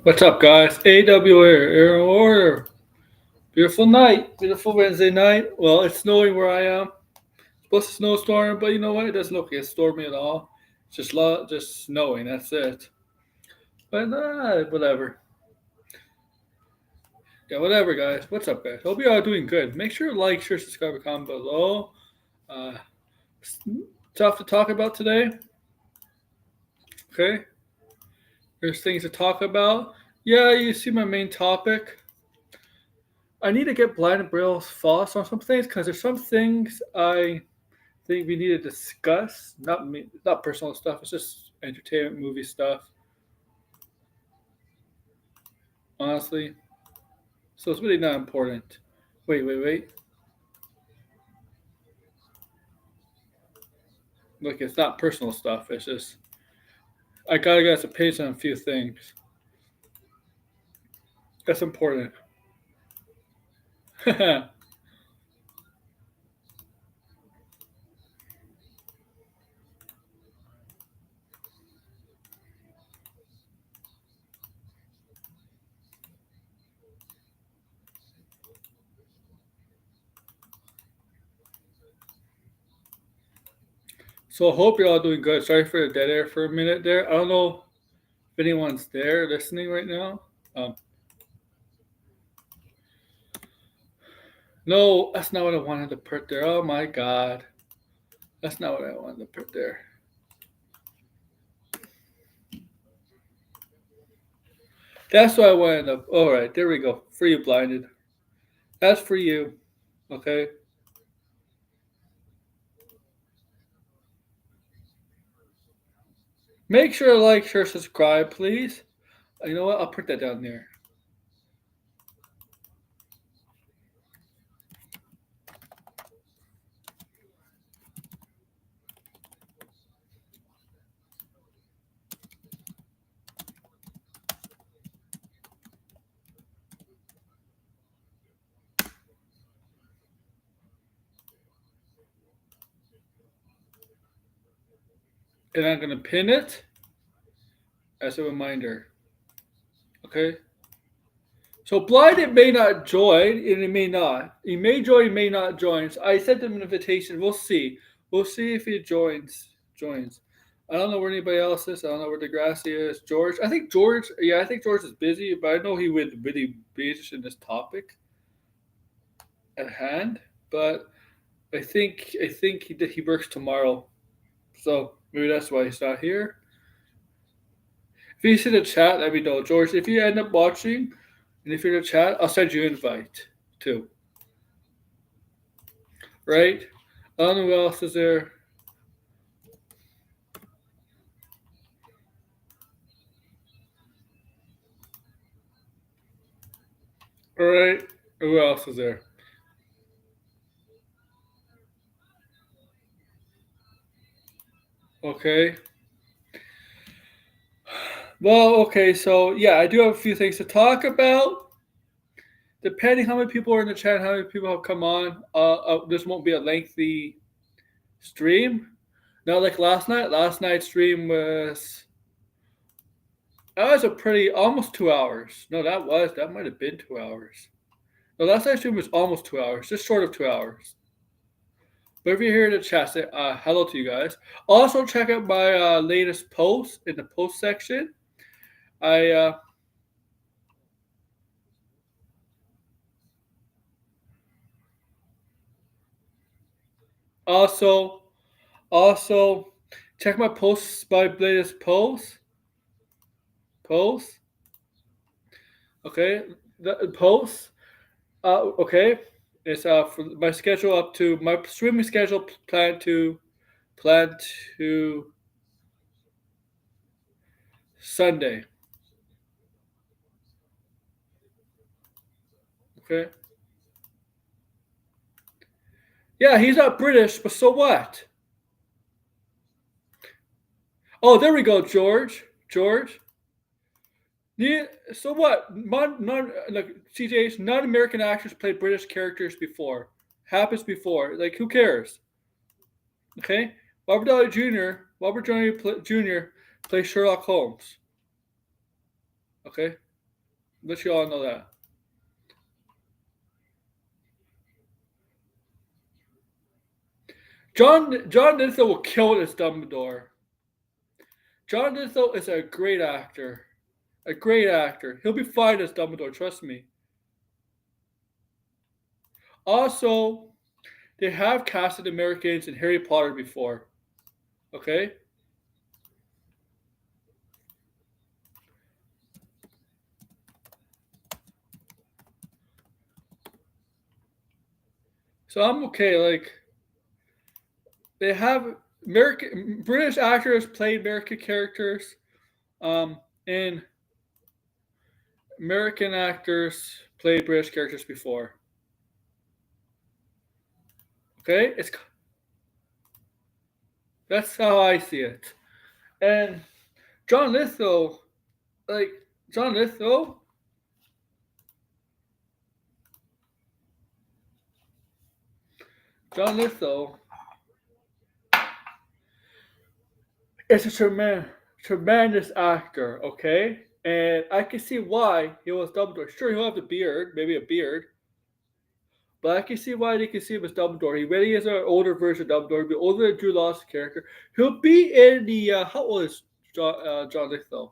What's up, guys? AWA Air Order. Beautiful night. Beautiful Wednesday night. Well, it's snowing where I am. It's supposed to snowstorm, but you know what? It doesn't look like it's stormy at all. It's just snowing. That's it. But whatever. Yeah, whatever, guys. What's up, guys? Hope you all doing good. Make sure to like, share, subscribe, and comment below. Uh, Stuff to talk about today. Okay. There's things to talk about. Yeah, you see my main topic. I need to get Blind and Brill's thoughts on some things because there's some things I think we need to discuss. Not personal stuff. It's just entertainment, movie stuff. Honestly, so it's really not important. Wait. Look, it's not personal stuff. It's just I gotta get some page on a few things. That's important. So I hope you're all doing good. Sorry for the dead air for a minute there. I don't know if anyone's there listening right now. Um, no, that's not what I wanted to put there. Oh my god. That's not what I wanted to put there. That's what I wanted to. Alright, there we go. For you, blinded. That's for you. Okay? Make sure to like, share, subscribe, please. You know what? I'll put that down there. And I'm going to pin it as a reminder. Okay? So blinded may not join, and it may not. He may join, he may not join. So I sent him an invitation. We'll see. We'll see if he joins. I don't know where anybody else is. I don't know where Degrassi is. George. I think George. Yeah, I think George is busy, but I know he would really be interested in this topic at hand. But I think he works tomorrow, so maybe that's why he's not here. If you see the chat, let me know, George. If you end up watching, and if you're in the chat, I'll send you an invite too. Right? I don't know who else is there. All right. Who else is there? Okay. Well, okay. So yeah, I do have a few things to talk about. Depending how many people are in the chat, how many people have come on, this won't be a lengthy stream. Not like last night. Last night's stream was that was a pretty almost 2 hours. No, that might have been 2 hours. No, last night's stream was almost 2 hours, just short of 2 hours. But if you're here in the chat, say hello to you guys. Also, check out my latest post in the post section. I also check my posts, my latest post. Okay, the post. Okay, It's for my schedule up to my swimming schedule plan to Sunday. Okay. Yeah, he's not British, but so what? Oh, there we go, George. George. Yeah, so what? Like CJ's non-American actors played British characters before. Happens before. Like who cares? Okay. Robert Downey Jr. Jr. plays Sherlock Holmes. Okay. Let you all know that. John Lithgow will kill it as Dumbledore. Jon Lithgow is a great actor. A great actor. He'll be fine as Dumbledore, trust me. Also, they have casted Americans in Harry Potter before. Okay? So I'm okay. Like, they have British actors play American characters, and American actors play British characters before. Okay? That's how I see it. And Jon Lithgow, like, Jon Lithgow, Jon Lithgow is a tremendous actor, okay? And I can see why he was Dumbledore. Sure, he'll have the beard, maybe a beard, but I can see why they can see him as Dumbledore. He really is an older version of Dumbledore. He'll be older than Drew Law's character. He'll be in the how old is Jon Lithgow?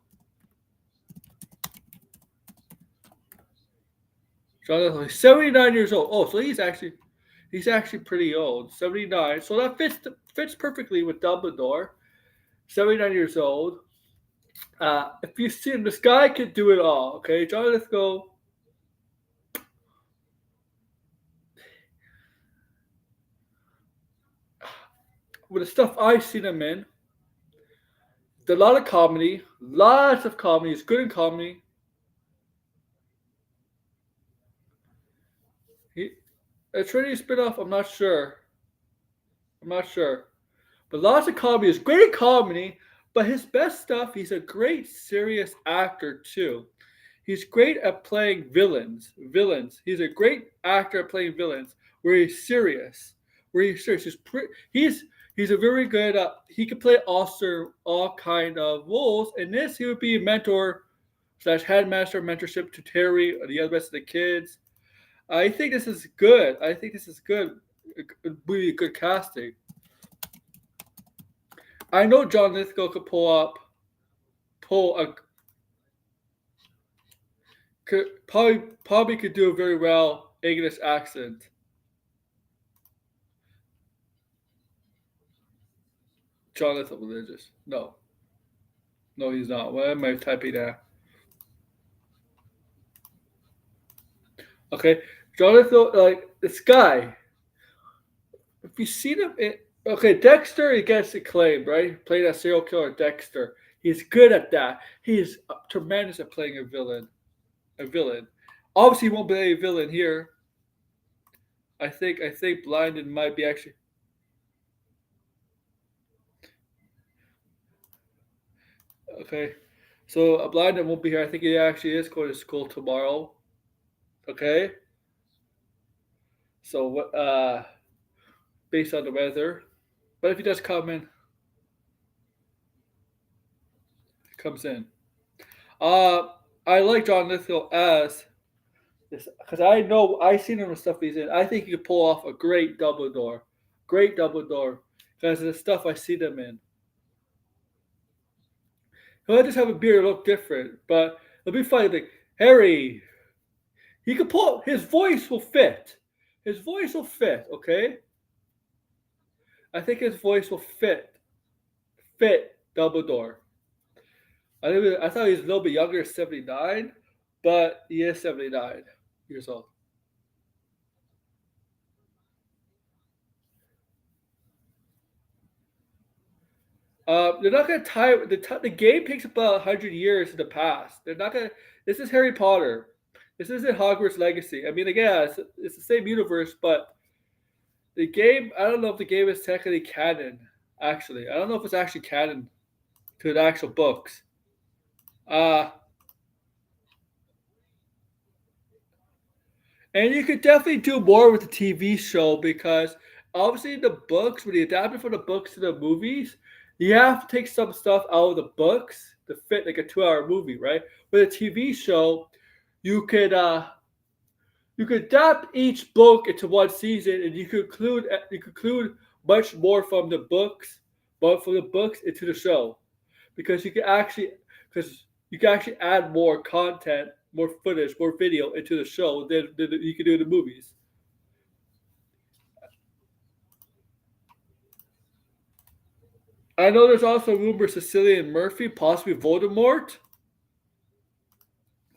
Jon Lithgow, he's 79 years old. Oh, so he's actually pretty old, 79. So that fits perfectly with Dumbledore. 79 years old. If you see him, this guy could do it all. Okay, Jon Lithgow. With the stuff I've seen him in, a lot of comedy, lots of comedy. He's good in comedy. He a Trinity spinoff. I'm not sure. I'm not sure. But lots of comedy. He's great at comedy. But his best stuff, he's a great serious actor too. He's great at playing villains. Villains. He's a great actor at playing villains where he's serious. Where he's serious. He's a very good. He can play all kind of roles. In this, he would be a mentor slash headmaster mentorship to Terry or the other rest of the kids. I think this is good. I think this is good. Really good casting. I know Jon Lithgow could pull a probably could do a very well English accent. Jon Lithgow religious? No, no, he's not. Why am I typing that? Okay, Jon Lithgow, like this guy. If you see him, okay, Dexter, he gets acclaimed, right? Playing a serial killer, Dexter. He's good at that. He's tremendous at playing a villain. A villain. Obviously, he won't play a villain here. I think Blinded might be actually. Okay, so Blinded won't be here. I think he actually is going to school tomorrow. Okay, so what? Based on the weather, but if he does come in, he comes in. Uh, I like Jon Lithgow as this because I know I've seen him in stuff he's in. I think he could pull off a great Dumbledore, because of the stuff I see them in. He'll just have a beard look different, but it'll be funny. Like Harry, he could pull. His voice will fit. His voice will fit. Okay, I think his voice will fit Dumbledore. I thought he was a little bit younger, 79, but he is 79 years old. They're not gonna tie the game takes about 100 years in the past. They're not gonna. This is Harry Potter. This isn't Hogwarts Legacy. I mean, again, it's the same universe, but the game. I don't know if the game is technically canon. Actually, I don't know if it's actually canon to the actual books. Uh and you could definitely do more with the TV show because obviously the books, when you adapt it from the books to the movies, you have to take some stuff out of the books to fit like a 2 hour movie, right? With a TV show, you could uh you could adapt each book into one season and you could include much more from the books, but from the books into the show. Because you can actually add more content, more footage, more video into the show than you can do in the movies. I know there's also rumors Cecilian Murphy, possibly Voldemort.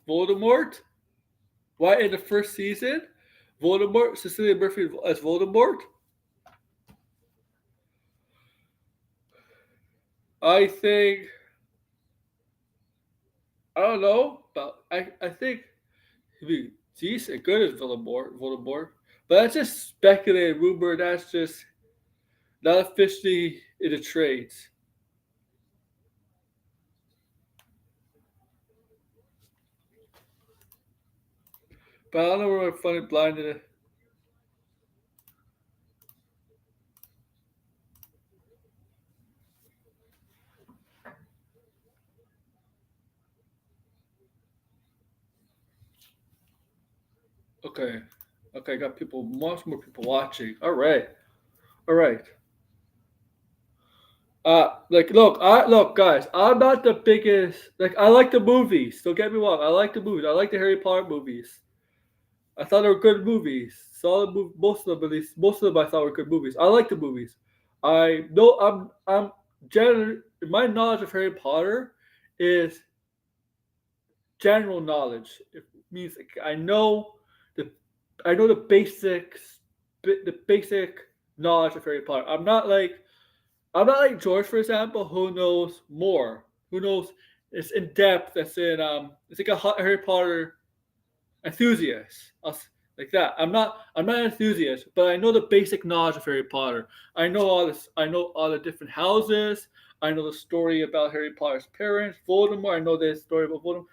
Voldemort. Why in the first season? Voldemort, Cecilian Murphy as Voldemort. I think I don't know, but I think he'd be decent, good as Voldemort. Voldemort, but that's just speculated rumor. That's just not officially in the trades. But I don't know where my funny blinded. Okay, okay, got people, much more people watching. All right, all right. Look, guys. I'm not the biggest. Like, I like the movies. Don't get me wrong. I like the movies. I like the Harry Potter movies. I thought they were good movies. Solid movie. Most of them, at least, most of them, I thought were good movies. I like the movies. I know. I'm general. My knowledge of Harry Potter is general knowledge. It means like, the I know the basics, the basic knowledge of Harry Potter. I'm not like George, for example, who knows more, who knows it's in depth. That's in it's like a Harry Potter enthusiast, like that. I'm not an enthusiast, but I know the basic knowledge of Harry Potter. I know all this. I know all the different houses. I know the story about Harry Potter's parents, Voldemort. I know the story about Voldemort,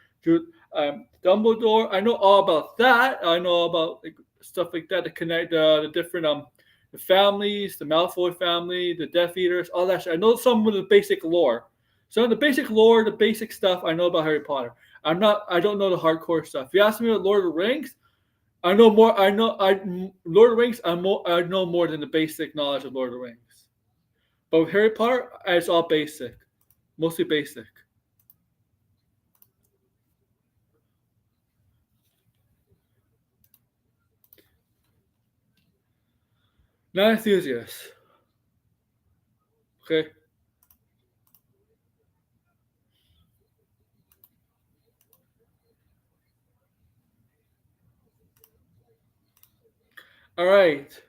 Dumbledore. I know all about that. I know all about like, stuff like that to connect the different the families, the Malfoy family, the Death Eaters, all that shit. I know some of the basic lore. Some of the basic lore, the basic stuff I know about Harry Potter. I don't know the hardcore stuff. If you ask me about Lord of the Rings, I know more. Lord of the Rings. I know more than the basic knowledge of Lord of the Rings. But with Harry Potter, it's all basic, mostly basic. Not enthusiast. Okay. All right.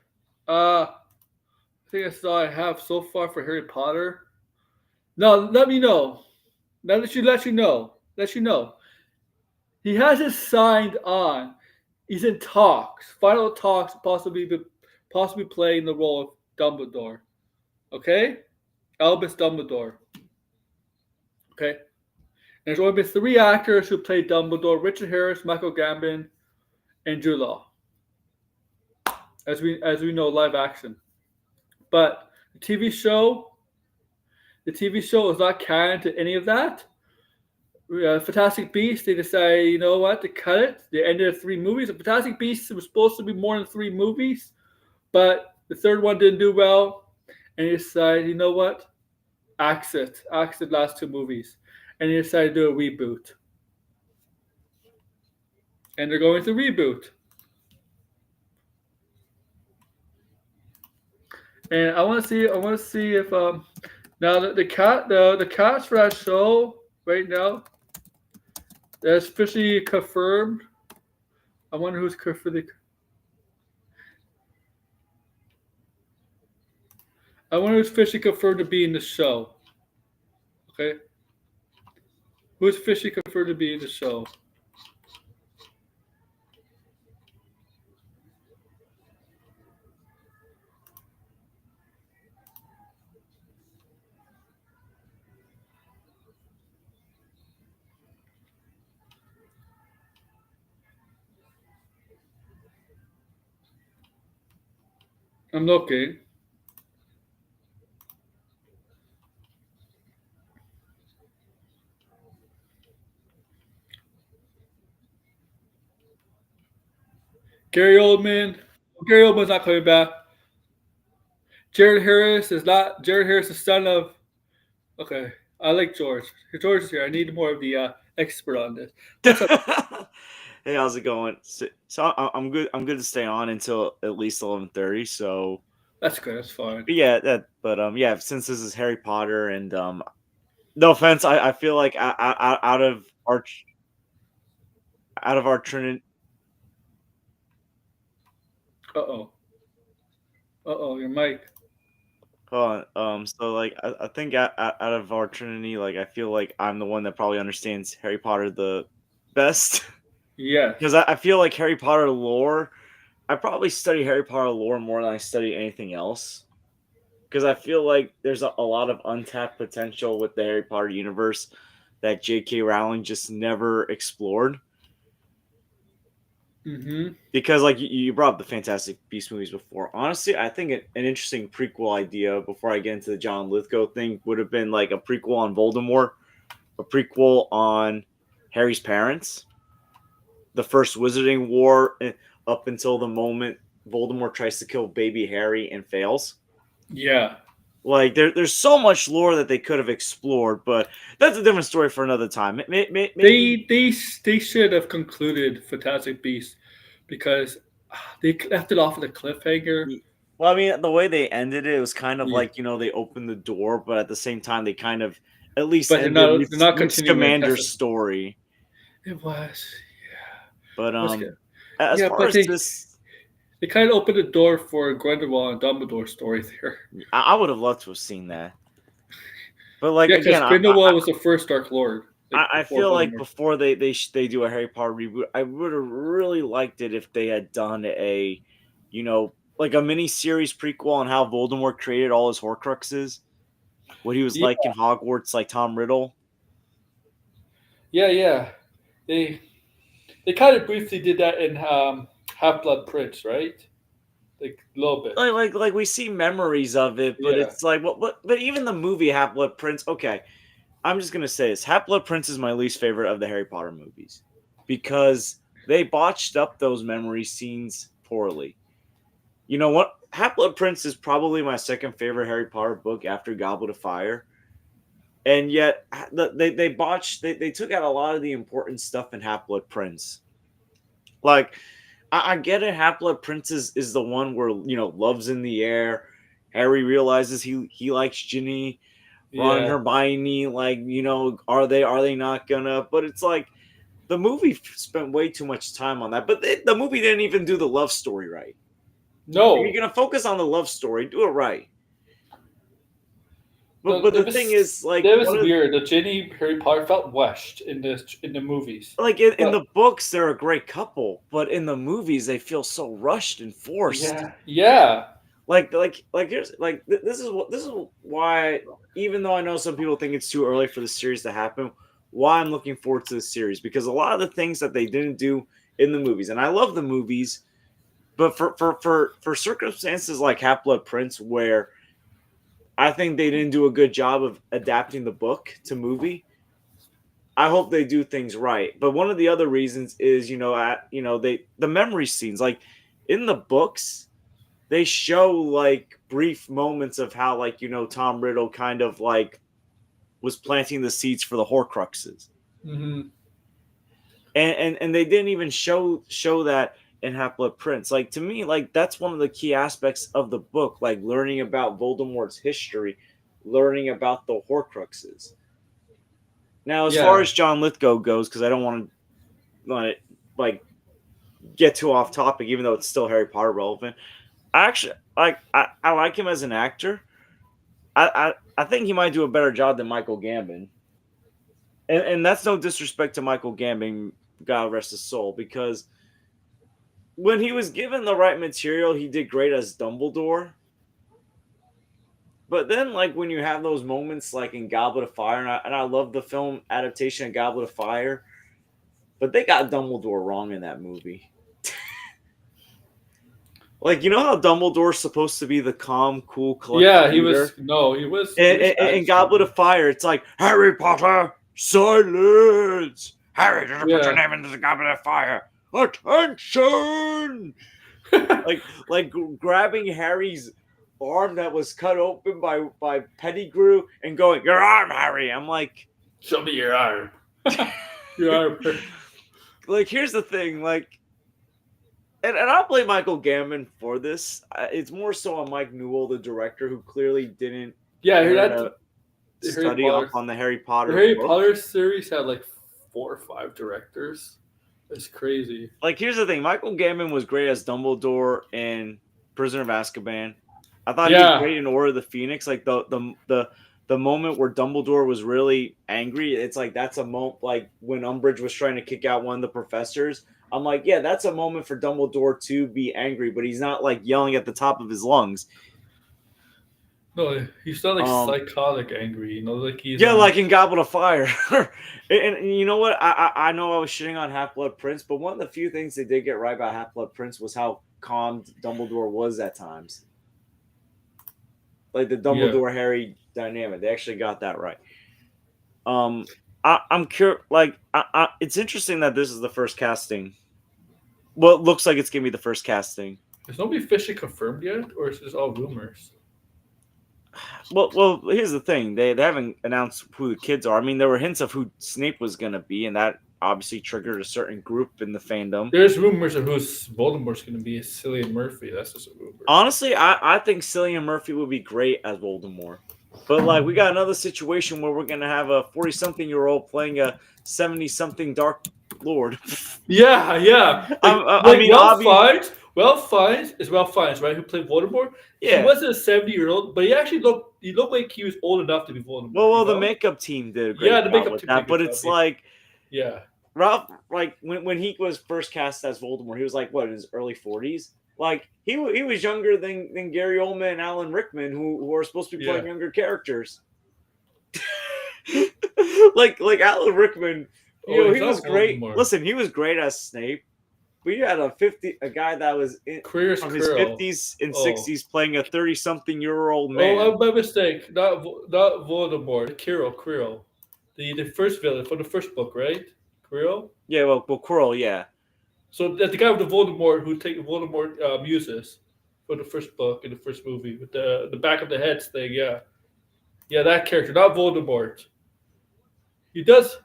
I think that's all I have so far for Harry Potter. Now let me know. Now that you let you know. He hasn't signed on. He's in talks, final talks, possibly playing the role of Dumbledore. Okay, Albus Dumbledore. Okay, there's only been three actors who played Dumbledore: Richard Harris, Michael Gambon, and Jude Law. As we know, live action. But the TV show is not canon to any of that. Fantastic Beasts, they decided, you know what, to cut it. They ended at three movies. The Fantastic Beasts was supposed to be more than three movies, but the third one didn't do well, and he decided, you know what, axe the last two movies, and he decided to do a reboot, and they're going to reboot. And I want to see if now the cast for that show right now that's officially confirmed. I wonder who's for the. I wonder who's officially confirmed to be in the show. Okay, who's officially confirmed to be in the show? I'm looking. Gary Oldman. Gary Oldman's not coming back. Jared Harris is not. Jared Harris is son of. Okay, I like George. George is here. I need more of the expert on this. What's up? Hey, how's it going? I'm good. I'm good to stay on until at least 11:30. So That's good. That's fine. yeah, yeah. Since this is Harry Potter, and no offense, I feel like out of our Trinity. Uh oh. Your mic. So like I think out of our Trinity, like I feel like I'm the one that probably understands Harry Potter the best Yes. because I feel like Harry Potter lore. I probably study Harry Potter lore more than I study anything else because I feel like there's a lot of untapped potential with the Harry Potter universe that J.K. Rowling just never explored. Mm-hmm. Because like you brought up the Fantastic Beast movies before. Honestly, I think an interesting prequel idea before I get into the Jon Lithgow thing would have been like a prequel on Voldemort, a prequel on Harry's parents, the first Wizarding War up until the moment Voldemort tries to kill baby Harry and fails. Yeah. Like there's so much lore that they could have explored, but that's a different story for another time. Maybe They should have concluded Fantastic Beasts because they left it off with a cliffhanger. well, I mean, the way they ended it, it was kind of Yeah. like they opened the door, but at the same time, they kind of at least But ended they're not Newt continuing. Scamander's story. It was. But It was good. as Yeah, far but as this, they kind of opened the door for Grindelwald and Dumbledore story there. I would have loved to have seen that. But like Yeah, because again, Grindelwald was the first Dark Lord, like I before feel like Voldemort. before they do a Harry Potter reboot, I would have really liked it if they had done a, like a mini series prequel on how Voldemort created all his Horcruxes, what he was Yeah, like in Hogwarts, like Tom Riddle. yeah. They they kind of briefly did that in Half Blood Prince, right? Like a little bit. Like we see memories of it, but Yeah. it's like but even the movie Half Blood Prince. Okay, I'm just gonna say this: Half Blood Prince is my least favorite of the Harry Potter movies because they botched up those memory scenes poorly. You know what? Half Blood Prince is probably my second favorite Harry Potter book after Goblet of Fire, and yet they botched. They took out a lot of the important stuff in Half Blood Prince. Like I get it. Half Blood Prince is the one where love's in the air. Harry realizes he likes Ginny. Ron and Yeah. Hermione, like are they not gonna? But it's like the movie spent way too much time on that. But the movie didn't even do the love story right. If No. you're gonna focus on the love story, do it right. But The, but there the thing was is, like there was one of weird. The Ginny Harry Potter felt rushed in the movies. like in But the books they're a great couple, but in the movies they feel so rushed and forced. yeah. Like here's like this is why, even though I know some people think it's too early for the series to happen, why I'm looking forward to the series, because a lot of the things that they didn't do in the movies, and I love the movies, but for circumstances like Half Blood Prince, where I think they didn't do a good job of adapting the book to movie, I hope they do things right. But one of the other reasons is, the memory scenes, like in the books, they show like brief moments of how, like, Tom Riddle kind of like was planting the seeds for the Horcruxes. Hmm. And they didn't even show that in Half Blood Prince. Like, to me, like that's one of the key aspects of the book, like learning about Voldemort's history, learning about the Horcruxes. Now, as far Yeah. as Jon Lithgow goes, because I don't want to like get too off topic, even though it's still Harry Potter relevant. I actually I like him as an actor, I think he might do a better job than Michael Gambon. And that's no disrespect to Michael Gambon, God rest his soul, because when he was given the right material, he did great as Dumbledore. But then, like, when you have those moments, like in Goblet of Fire, and I love the film adaptation of Goblet of Fire, but they got Dumbledore wrong in that movie. Like, you know how Dumbledore's supposed to be the calm, cool, collected Yeah, he leader? was. No, he was. In Goblet of Fire, it's like, Harry Potter, silence! Harry, did you put your name into the Goblet of Fire? Attention! like grabbing Harry's arm that was cut open by Pettigrew and going, your arm, Harry! I'm like, show me your arm. Your arm. Like, here's the thing, like, and I'll blame Michael Gambon for this. It's more so on Mike Newell, the director, who clearly didn't study up on the Harry Potter. The Harry Potter series had like 4 or 5 directors. It's crazy. Like, here's the thing: Michael Gambon was great as Dumbledore in Prisoner of Azkaban. I thought he was great in Order of the Phoenix. Like the moment where Dumbledore was really angry, it's like that's a moment like when Umbridge was trying to kick out one of the professors. I'm like, yeah, that's a moment for Dumbledore to be angry, but he's not like yelling at the top of his lungs. No, he's not like psychotic angry, you know, like he's like in Goblet of Fire. and you know what? I know I was shitting on Half-Blood Prince, but one of the few things they did get right about Half-Blood Prince was how calm Dumbledore was at times. Like the Dumbledore Harry dynamic, they actually got that right. I'm curious. Like, it's interesting that this is the first casting. Well, it looks like it's gonna be the first casting. Is nobody officially confirmed yet, or is this all rumors? Well, here's the thing: they haven't announced who the kids are. I mean, there were hints of who Snape was gonna be, and that obviously triggered a certain group in the fandom. There's rumors of who Voldemort's gonna be. Cillian Murphy. That's just a rumor. Honestly, I think Cillian Murphy would be great as Voldemort. But like, we got another situation where we're gonna have a 40-something-year-old playing a 70-something Dark Lord. Yeah. I mean, Ralph Fiennes, right? Who played Voldemort? Yeah, he wasn't a 70-year-old, but he actually looked like he was old enough to be Voldemort. Well, the makeup team did a great job with that, but it's like, Ralph, like when he was first cast as Voldemort, he was like what, in his early 40s. Like he was younger than Gary Oldman and Alan Rickman, who are supposed to be playing younger characters. like Alan Rickman, he was great. Voldemort. Listen, he was great as Snape. But you had a guy that was from his 50s and 60s playing a 30-something-year-old man. Oh, my mistake. Not Voldemort. Quirrell. The first villain from the first book, right? Quirrell? Yeah, well, Quirrell, yeah. So the guy with the Voldemort who take Voldemort muses for the first book in the first movie with the back of the heads thing, yeah. Yeah, that character, not Voldemort. He does.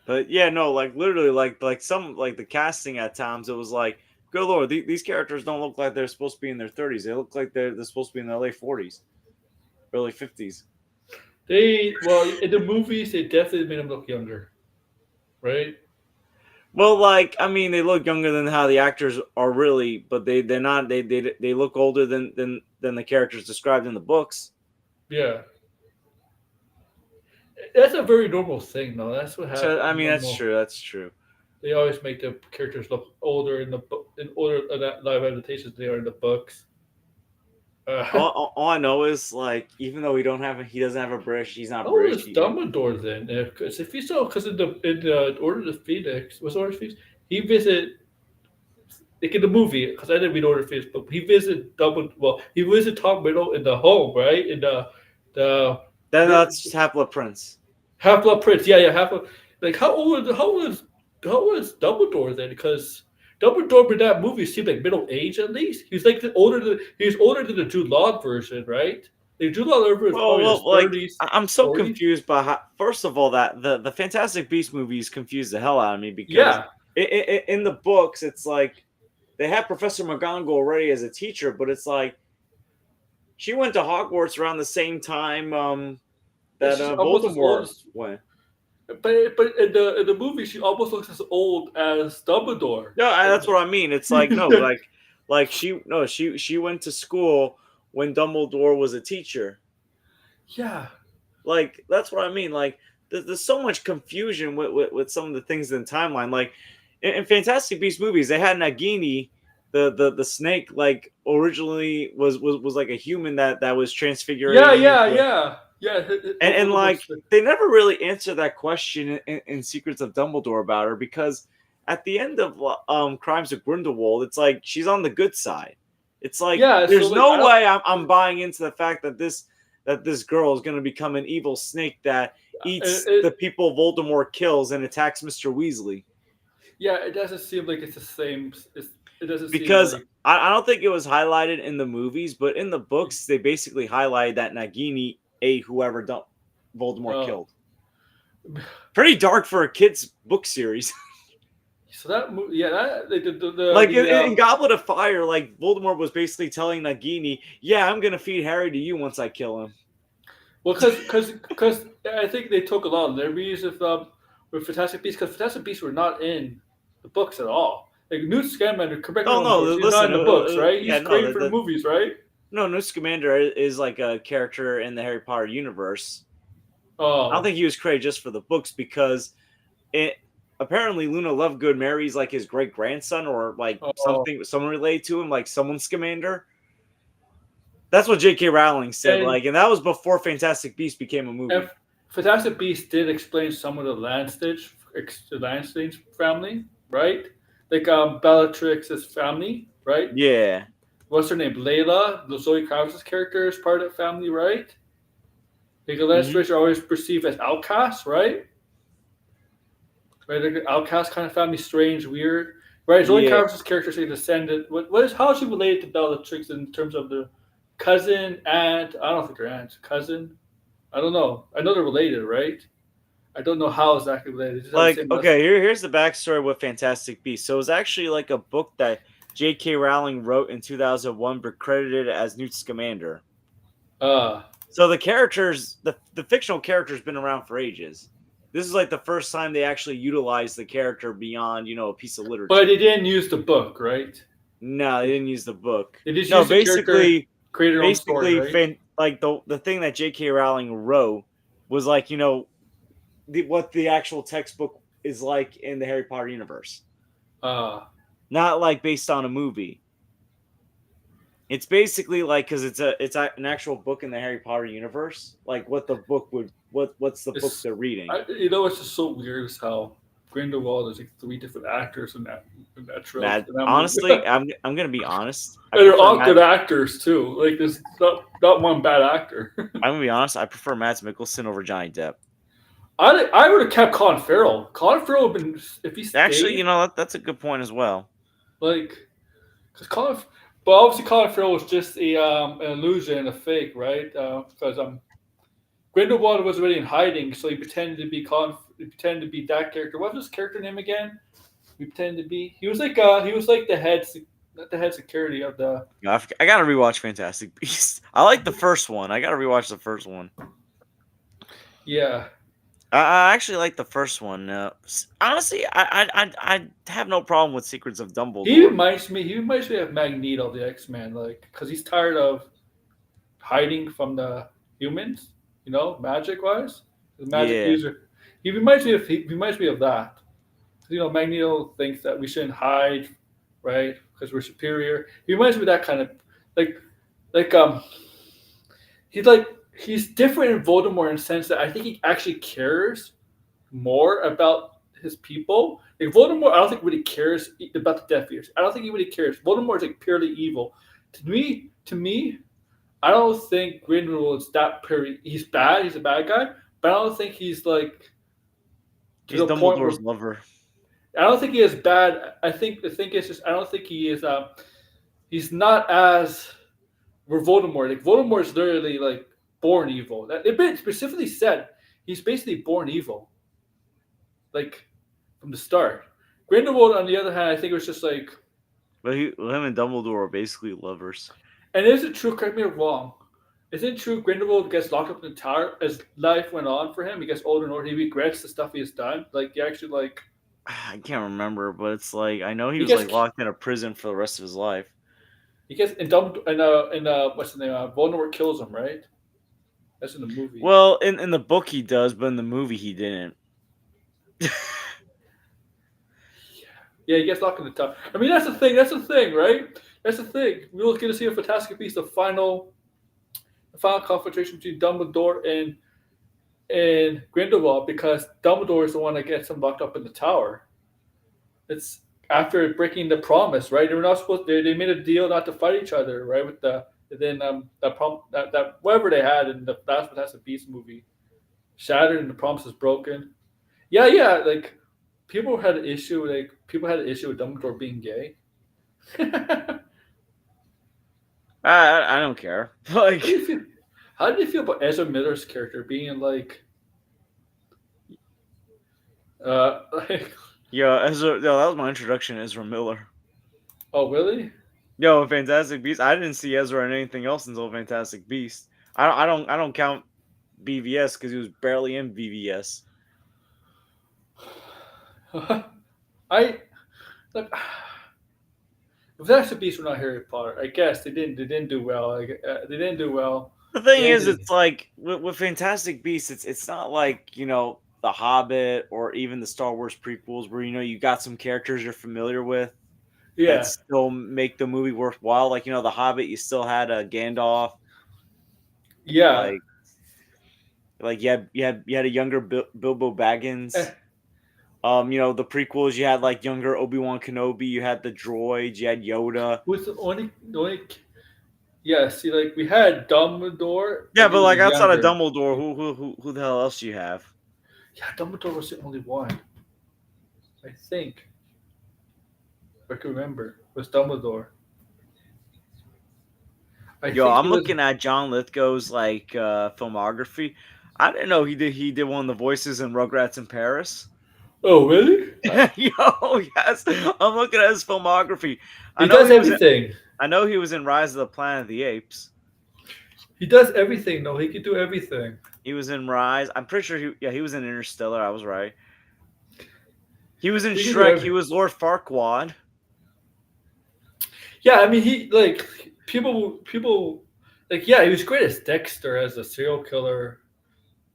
But yeah, no, like literally, like some like the casting at times, it was like, good lord, these characters don't look like they're supposed to be in their 30s. They look like they're supposed to be in their late 40s, early 50s. In the movies, they definitely made them look younger, right? Well, like, I mean, they look younger than how the actors are really, but they're not. They look older than the characters described in the books. Yeah. That's a very normal thing, though. That's what happens. So, I mean, that's true. That's true. They always make the characters look older in older live adaptations than they are in the books. All I know is, like, even though he doesn't have a British. He's not British. Oh, it's Dumbledore then. Because if you saw, because in the Order of the Phoenix, what's Order of the Phoenix? He visited, like in the movie, because I didn't read Order of the Phoenix, but he visited Dumbledore. Well, he visited Tom Riddle in the home, right? In that's Half-Blood Prince. Half-Blood Prince, yeah, Half-Blood. Like how old is Dumbledore then? Because Dumbledore in that movie seemed like middle age at least. He was older than the Jude Law version, right? The Jude Law version was probably his 30s. I'm so 40s. Confused by how. First of all, that the Fantastic Beasts movies confused the hell out of me because in the books it's like they had Professor McGonagall already as a teacher, but it's like she went to Hogwarts around the same time that Voldemort went. But in the movie, she almost looks as old as Dumbledore. No, that's what I mean. It's like no, like Like she went to school when Dumbledore was a teacher. Yeah. Like that's what I mean. Like there's so much confusion with some of the things in the timeline. Like in Fantastic Beasts movies, they had Nagini, the snake, like originally was like a human that was Yeah, transfigurating yeah, into, yeah. Yeah, and Voldemort like said- they never really answer that question in Secrets of Dumbledore about her, because at the end of Crimes of Grindelwald, it's like she's on the good side. It's like Yeah, so there's like I no don't way I'm buying into the fact that this girl is going to become an evil snake that eats the it, people Voldemort kills and attacks Mr. Weasley. yeah, it doesn't seem like it's the same. It doesn't seem Because like I don't think it was highlighted in the movies, but in the books they basically highlighted that Nagini ate whoever Voldemort uh, killed. Pretty dark for a kids book series. so that movie, yeah, that like Like in Goblet of Fire, like Voldemort was basically telling Nagini, "Yeah, I'm gonna feed Harry to you once I kill him." well, because I think they took a lot of liberties with Fantastic Beasts because Fantastic Beasts were not in the books at all. Like Newt Scamander, correct me if Oh I'm wrong, no, George, he's not listen, in the books, right? yeah, He's no, created for the movies, right? no, Newt Scamander is like a character in the Harry Potter universe. I don't Oh, think he was created just for the books, because it apparently Luna Lovegood marries like his great grandson or like oh, someone related to him, like someone Scamander. That's what J.K. Rowling said, and like, and that was before Fantastic Beasts became a and movie. Fantastic Beasts did explain some of the Lanstage family, right? Like Bellatrix's family, right? Yeah. What's her name? Layla, the Zoe Kravitz's character, is part of that family, right? Like the Hmm. Lestridge are always perceived as outcasts, right? Right, like outcast kind of family, strange, weird. Right, Zoe Yeah. Kravitz's character is a descendant. What is how is she related to Bellatrix in terms of the cousin, aunt? I don't think they're aunts. Cousin? I don't know. I know they're related, right? I don't know how exactly related. They just have the Like, same last. okay, here's the backstory with Fantastic Beasts. So it was actually like a book that J.K. Rowling wrote in 2001, but credited as Newt Scamander. Uh, So the characters, the fictional character's been around for ages. This is like the first time they actually utilized the character beyond, a piece of but literature. they didn't use the book, right? No, they didn't use the book. They just No, used the character, basically, create their own story, basically, right? like the thing that J.K. Rowling wrote was like, what the actual textbook is like in the Harry Potter universe, Uh, not like based on a movie. It's basically like, because an actual book in the Harry Potter universe, like what the book would what's the book it's they're reading. it's just so weird as how Grindelwald is like three different actors in that trope Mad, in that movie. honestly, I'm gonna be honest. I And they're prefer all Matt. good actors too. Like there's not one bad actor. I'm gonna be honest. I prefer Mads Mikkelsen over Johnny Depp. I would have kept Colin Farrell. Colin Farrell would have been if he Actually, stayed that's a good point as well. like because but obviously Colin Farrell was just an illusion, a fake, right? Because Grindelwald was already in hiding, so he pretended to be he pretended to be that character. What was his character name again? He pretended to be. He was like the head, not the head security of the. I gotta rewatch Fantastic Beasts. I like the first one. I gotta rewatch the first one. Yeah, I actually like the first one. Honestly, I have no problem with Secrets of he Dumbledore. reminds me. He reminds me of Magneto, the X-Men, like because he's tired of hiding from the humans. Magic wise, the magic Yeah, user. He reminds me of that. Magneto thinks that we shouldn't hide, right? Because we're superior. He reminds me of that kind of like like he's like he's different in Voldemort in the sense that I think he actually cares more about his people. Like Voldemort, I don't think really cares about the Death Eaters. I don't think he really cares. Voldemort is like purely evil. To me, I don't think Grindelwald is that purely. He's bad. He's a bad guy, but I don't think he's like to he's the point where Dumbledore's lover. I don't think he is bad. I think the thing is just I don't think he is. He's not as where Voldemort. Like Voldemort is literally like born evil. That it been specifically said he's basically born evil, like from the start. Grindelwald, on the other hand, I think it was just like, But him and Dumbledore are basically lovers. and is it true? Correct me if I'm wrong. Is it true Grindelwald gets locked up in the tower as life went on for him? He gets older and older. He regrets the stuff he has done. Like he actually like I can't remember, but it's like I know he he was gets like locked in a prison for the rest of his life. He gets in what's the name? Voldemort kills him, right? That's in the movie. Well, in the book he does, but in the movie he didn't. Yeah, he gets locked in the tower. I mean, that's the thing. That's the thing, right? That's the thing. We will get to see a Fantastic Beasts, the final confrontation between Dumbledore and Grindelwald, because Dumbledore is the one that gets him locked up in the tower. It's after breaking the promise, right? They were not supposed. They made a deal not to fight each other, right? With the then that whatever they had in the last Fantastic Beasts movie shattered and the promise is broken. Yeah, yeah. Like people had an issue with Dumbledore being gay. How I don't care. do you Like, feel? How did you feel about Ezra Miller's character being like yo, Ezra, yo, that was my introduction to Ezra Miller. oh really? Yo, Fantastic Beasts. I didn't see Ezra in anything else until Fantastic Beasts. I don't count BVS because he was barely in BVS. I like if that's the beast, we're not Harry Potter. I guess they didn't do well. They didn't do well. The thing They is, ended. it's like with Fantastic Beasts, it's not like The Hobbit or even the Star Wars prequels where you got some characters you're familiar with that Yeah, still make the movie worthwhile. Like The Hobbit, you still had a Gandalf, yeah. like you had a younger Bilbo Baggins. Eh, The prequels you had like younger Obi-Wan Kenobi, you had the droids, you had Yoda. who's the only? Yeah, see, like we had Dumbledore, Yeah, and he but was like outside of younger. Dumbledore, who the hell else do you have? Yeah, Dumbledore was the only one. I think. If I can remember, was Dumbledore. I Yo, think I'm he was. looking at Jon Lithgow's filmography. I didn't know he did one of the voices in Rugrats in Paris. Oh, really? Yo, yes, I'm looking at his filmography. I He know does he was in, everything. I know he was in Rise of the Planet of the Apes. He does everything. No, he can do everything. He was in Rise. I'm pretty sure he was in Interstellar. I was right. He was in He can do Shrek. He everything. was Lord Farquaad. Yeah, I mean, he like people like yeah, he was great as Dexter as a serial killer,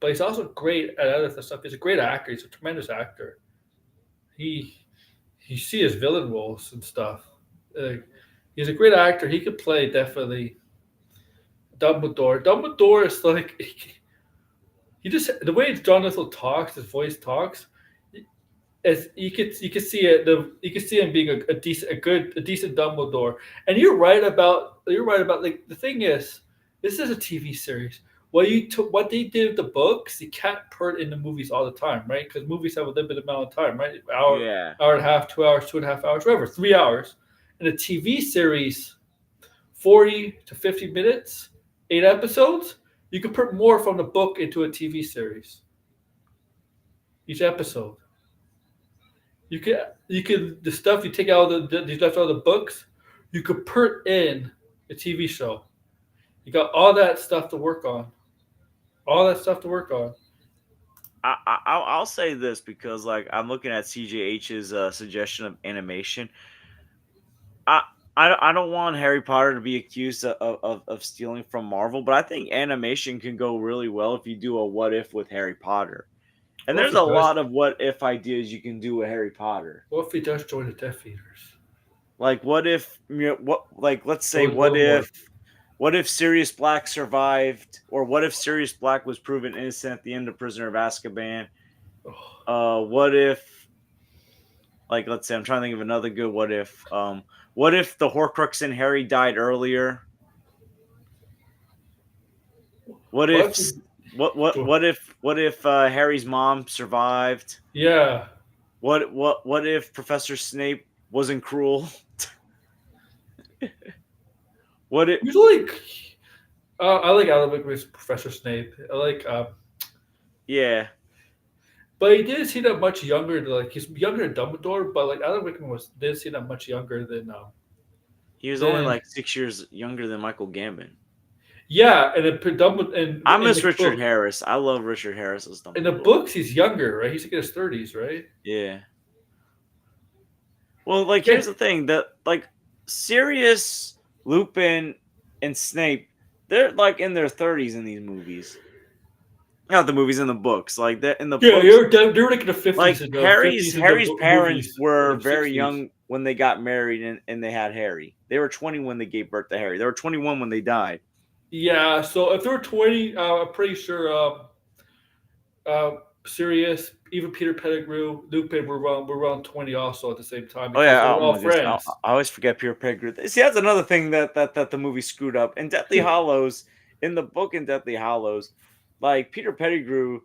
but he's also great at other stuff. He's a great actor. He's a tremendous actor. He you see his villain roles and stuff. Like, he's a great actor. He could play definitely Dumbledore. Dumbledore is like he just the way Jon Lithgow talks, his voice talks. As you could see it, you could see him being a decent Dumbledore. And you're right about like the thing is, this is a TV series. What they did with the books, you can't put in the movies all the time, right? Because movies have a limited amount of time, right? Yeah. Hour and a half, 2 hours, 2.5 hours, whatever, 3 hours. In a TV series, 40 to 50 minutes, 8 episodes. You could put more from the book into a TV series. Each episode. You could the stuff you take out of you left out of the books, you could put in a TV show. You got all that stuff to work on. All that stuff to work on. I'll say this because I'm looking at CJH's suggestion of animation. I, I don't want Harry Potter to be accused of stealing from Marvel, but I think animation can go really well if you do a what if with Harry Potter. And What if there's he a does? lot of what if ideas you can do with Harry Potter. What if he does join the Death Eaters? Like what if let's say Join Voldemort. what if Sirius Black survived, or what if Sirius Black was proven innocent at the end of Prisoner of Azkaban? Oh, What if, let's say I'm trying to think of another good what if. What if the Horcrux in Harry died earlier? What what if if he, what if Harry's mom survived? yeah. What if Professor Snape wasn't cruel? What if Usually, I like Alan Rickman's Professor Snape. I like, yeah. but he didn't seem that much younger. Like he's younger than Dumbledore, but like Alan Rickman didn't seem that much younger He was only than like 6 years younger than Michael Gambon. yeah. And then Dumbledore I in miss the Richard book. Harris. I love Richard Harris as In the Dumbledore. books, he's younger, right? He's like in his 30s, right? Yeah. Well, Yeah. here's the thing that Sirius Lupin and Snape, they're like in their 30s in these movies. Not the movies, in the books. Like in the Yeah, books, they're like in the fifties like and the Harry's parents movies or were the very 60s. young when they got married and they had Harry. They were 20 when they gave birth to Harry. They were 21 when they died. Yeah, so if they're 20, I'm pretty sure uh, Sirius, even Peter Pettigrew, Lupin were around 20 also at the same time Oh because they yeah, were oh all my goodness, friends. I always forget Peter Pettigrew. See, that's another thing that the movie screwed up. In Deathly Hollows, in the book in Deathly Hollows, like Peter Pettigrew,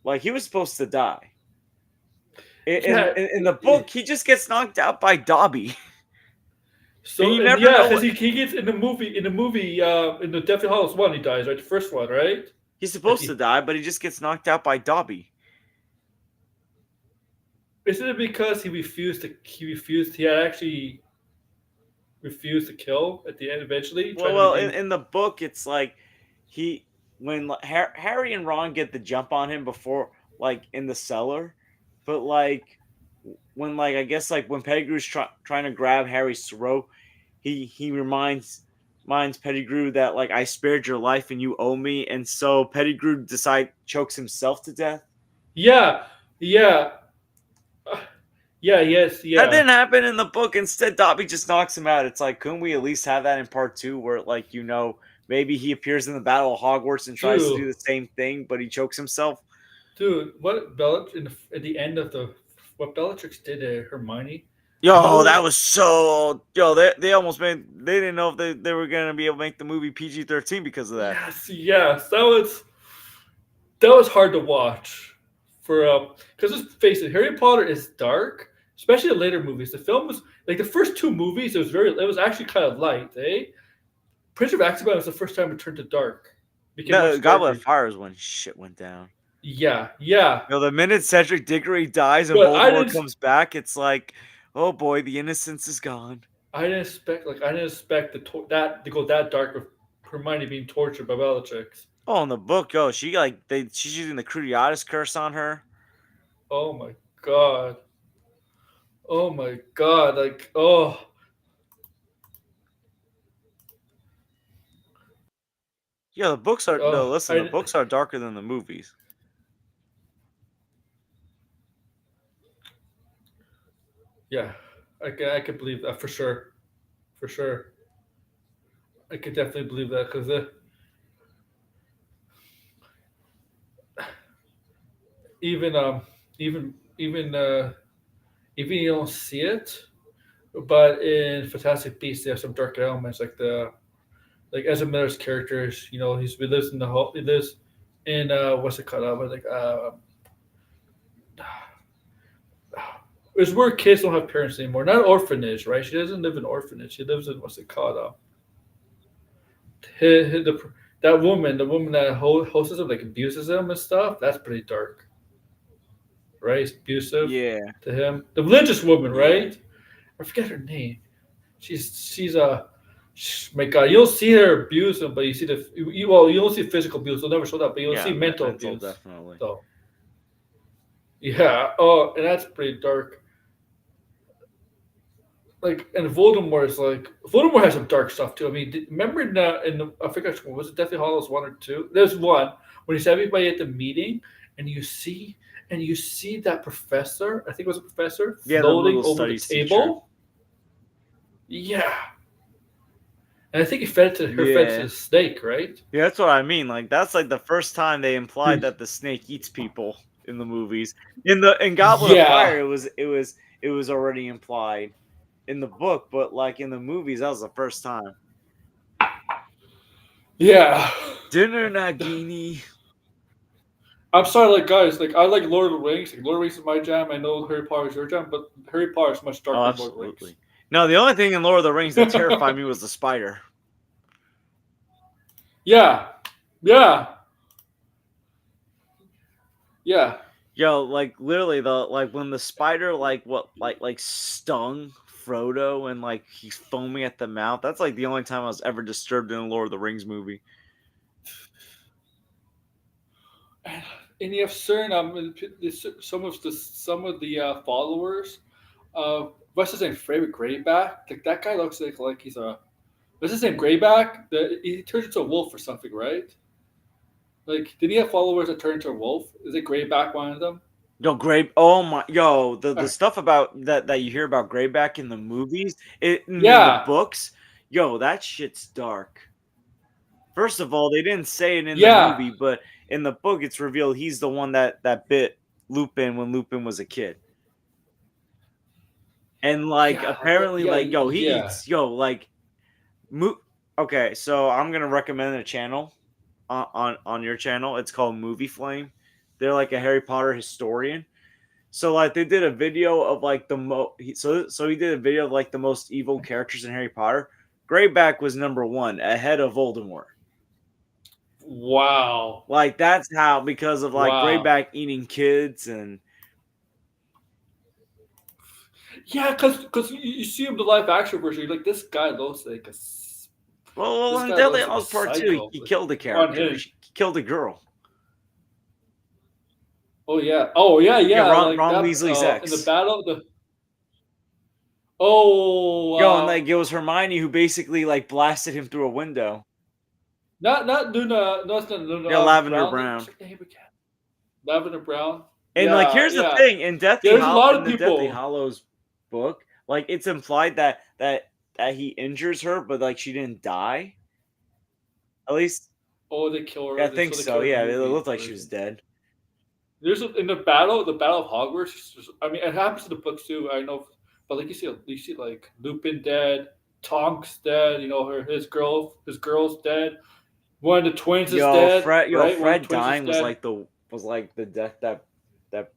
like he was supposed to die. Yeah, In the book, he just gets knocked out by Dobby, and so you and never yeah, know because what he gets in the movie in the Deathly Hallows one he dies, right? The first one, right? he's At supposed to the die, but he just gets knocked out by Dobby. Isn't it because he had actually refused to kill at the end eventually, trying to Well, redeem. in the book, it's like he when Harry and Ron get the jump on him before, like in the cellar, but like when I guess like when Pettigrew's trying to grab Harry's throat, he reminds Pettigrew that like I spared your life and you owe me, and so Pettigrew chokes himself to death. Yeah, yeah, uh, yeah, yes, That yeah, didn't happen in the book. Instead, Dobby just knocks him out. It's like, couldn't we at least have that in part two, where like maybe he appears in the Battle of Hogwarts and tries to dude, do the same thing, but he chokes himself? dude, what at the end of the what Bellatrix did to Hermione, Yo, no, that was they almost they didn't know if they were gonna be able to make the movie PG-13 because of that. yes, that was hard to watch for because let's face it, Harry Potter is dark, especially the later movies. The film was like the first two movies. It was actually kind of light, eh? Prince of Azkaban was the first time it turned to dark, became No, much Goblet darker. of Fire is when shit went down. Yeah, yeah, The minute Cedric Diggory dies and but Voldemort comes back, it's like, oh boy, the innocence is gone. I didn't expect that to go that dark with Hermione being tortured by Bellatrix. Oh, in the book, she's using the Cruciatus curse on her. Oh my god. Oh my god. Like Yeah, the books are no. Listen, the I books are darker than the movies. yeah. I can believe that for sure. For sure. I could definitely believe that because even even even even you don't see it, but in Fantastic Beasts they have some dark elements like Ezra Miller's characters. You know, he lives in he lives in what's it called? It's where kids don't have parents anymore. Not orphanage, right? She doesn't live in orphanage. She lives in what's it called? That woman, the woman that hosts him, like abuses him and stuff. That's pretty dark, right? It's abusive Yeah, to him. The religious woman, yeah, right? I forget her name. She's a my God, you don't see her abuse him, but you see you don't see physical abuse. They'll never show that, but you'll see yeah. mental Mental, abuse. definitely. So yeah. Oh, and that's pretty dark. Like and Voldemort has some dark stuff too. I mean, remember I forget which one was it, Deathly Hollows one or two? There's one when he's everybody at the meeting, and you see that professor. I think it was a professor Yeah, the floating little over the studies teacher. table. Yeah, and I think he fed it to her fed it to Yeah, the snake, right? yeah. That's what I mean. Like that's like the first time they implied that the snake eats people in the movies. In Goblet of Yeah, Fire, it was already implied in the book, but like in the movies, that was the first time. yeah. Dinner Nagini. I'm sorry, like guys, like I like Lord of the Rings. Like Lord of the Rings is my jam. I know Harry Potter is your jam, but Harry Potter is much Oh, darker than Lord of the Rings. absolutely. No, the only thing in Lord of the Rings that terrified me was the spider. Yeah, yeah, yeah. Yo, like literally the like when the spider like stung Frodo and like he's foaming at the mouth. That's like the only time I was ever disturbed in a Lord of the Rings movie. And you have certain some of the followers. What's his name? Favorite Greyback. Like that guy looks like he's a What's his name? Greyback. He turned into a wolf or something, right? Like, did he have followers that turned into a wolf? Is it Greyback one of them? Yo, Gray. Oh my, yo, the Or- stuff about that you hear about Greyback in the movies, in the yeah, books, yo, that shit's dark. First of all, they didn't say it in the yeah, movie, but in the book, it's revealed he's the one that bit Lupin when Lupin was a kid, and like yeah. Like what? apparently, Yeah, like yo, he yeah. eats yo like mo- Okay, so I'm gonna recommend a channel on your channel. It's called Movie Flame. They're like a Harry Potter historian. So like they did a video of like so he did a video of like the most evil characters in Harry Potter. Greyback was number one ahead of Voldemort. Wow, Like that's how because of like wow. Greyback eating kids and Yeah, because you see him the live action version, you're like, this guy looks like well this in guy Deadly looks like a Hallows Part Two psycho. he Like, killed a on character. him. He killed a girl. Oh yeah, Yeah, yeah. Like Ron that Weasley's in the ex. battle. The oh, Yo, and like it was Hermione who basically like blasted him through a window. not Luna. No, it's not Luna. Yeah, Lavender Brown. What's Brown. her name again? Lavender Brown. And like Yeah, here's the yeah. thing Yeah, there's a lot In of the Deathly people. Hollows book, like it's implied that he injures her, but like she didn't die. At least Oh, they kill yeah, I her. think So they so. kill her in the Yeah, it movie looked like she was version. dead. In the battle of Hogwarts. I mean, it happens in the books too. I know, but like you see like Lupin dead, Tonk's dead. You know, his girl's dead. One of the twins is dead, right? One of the Fred twins is dying dead. was like the death that that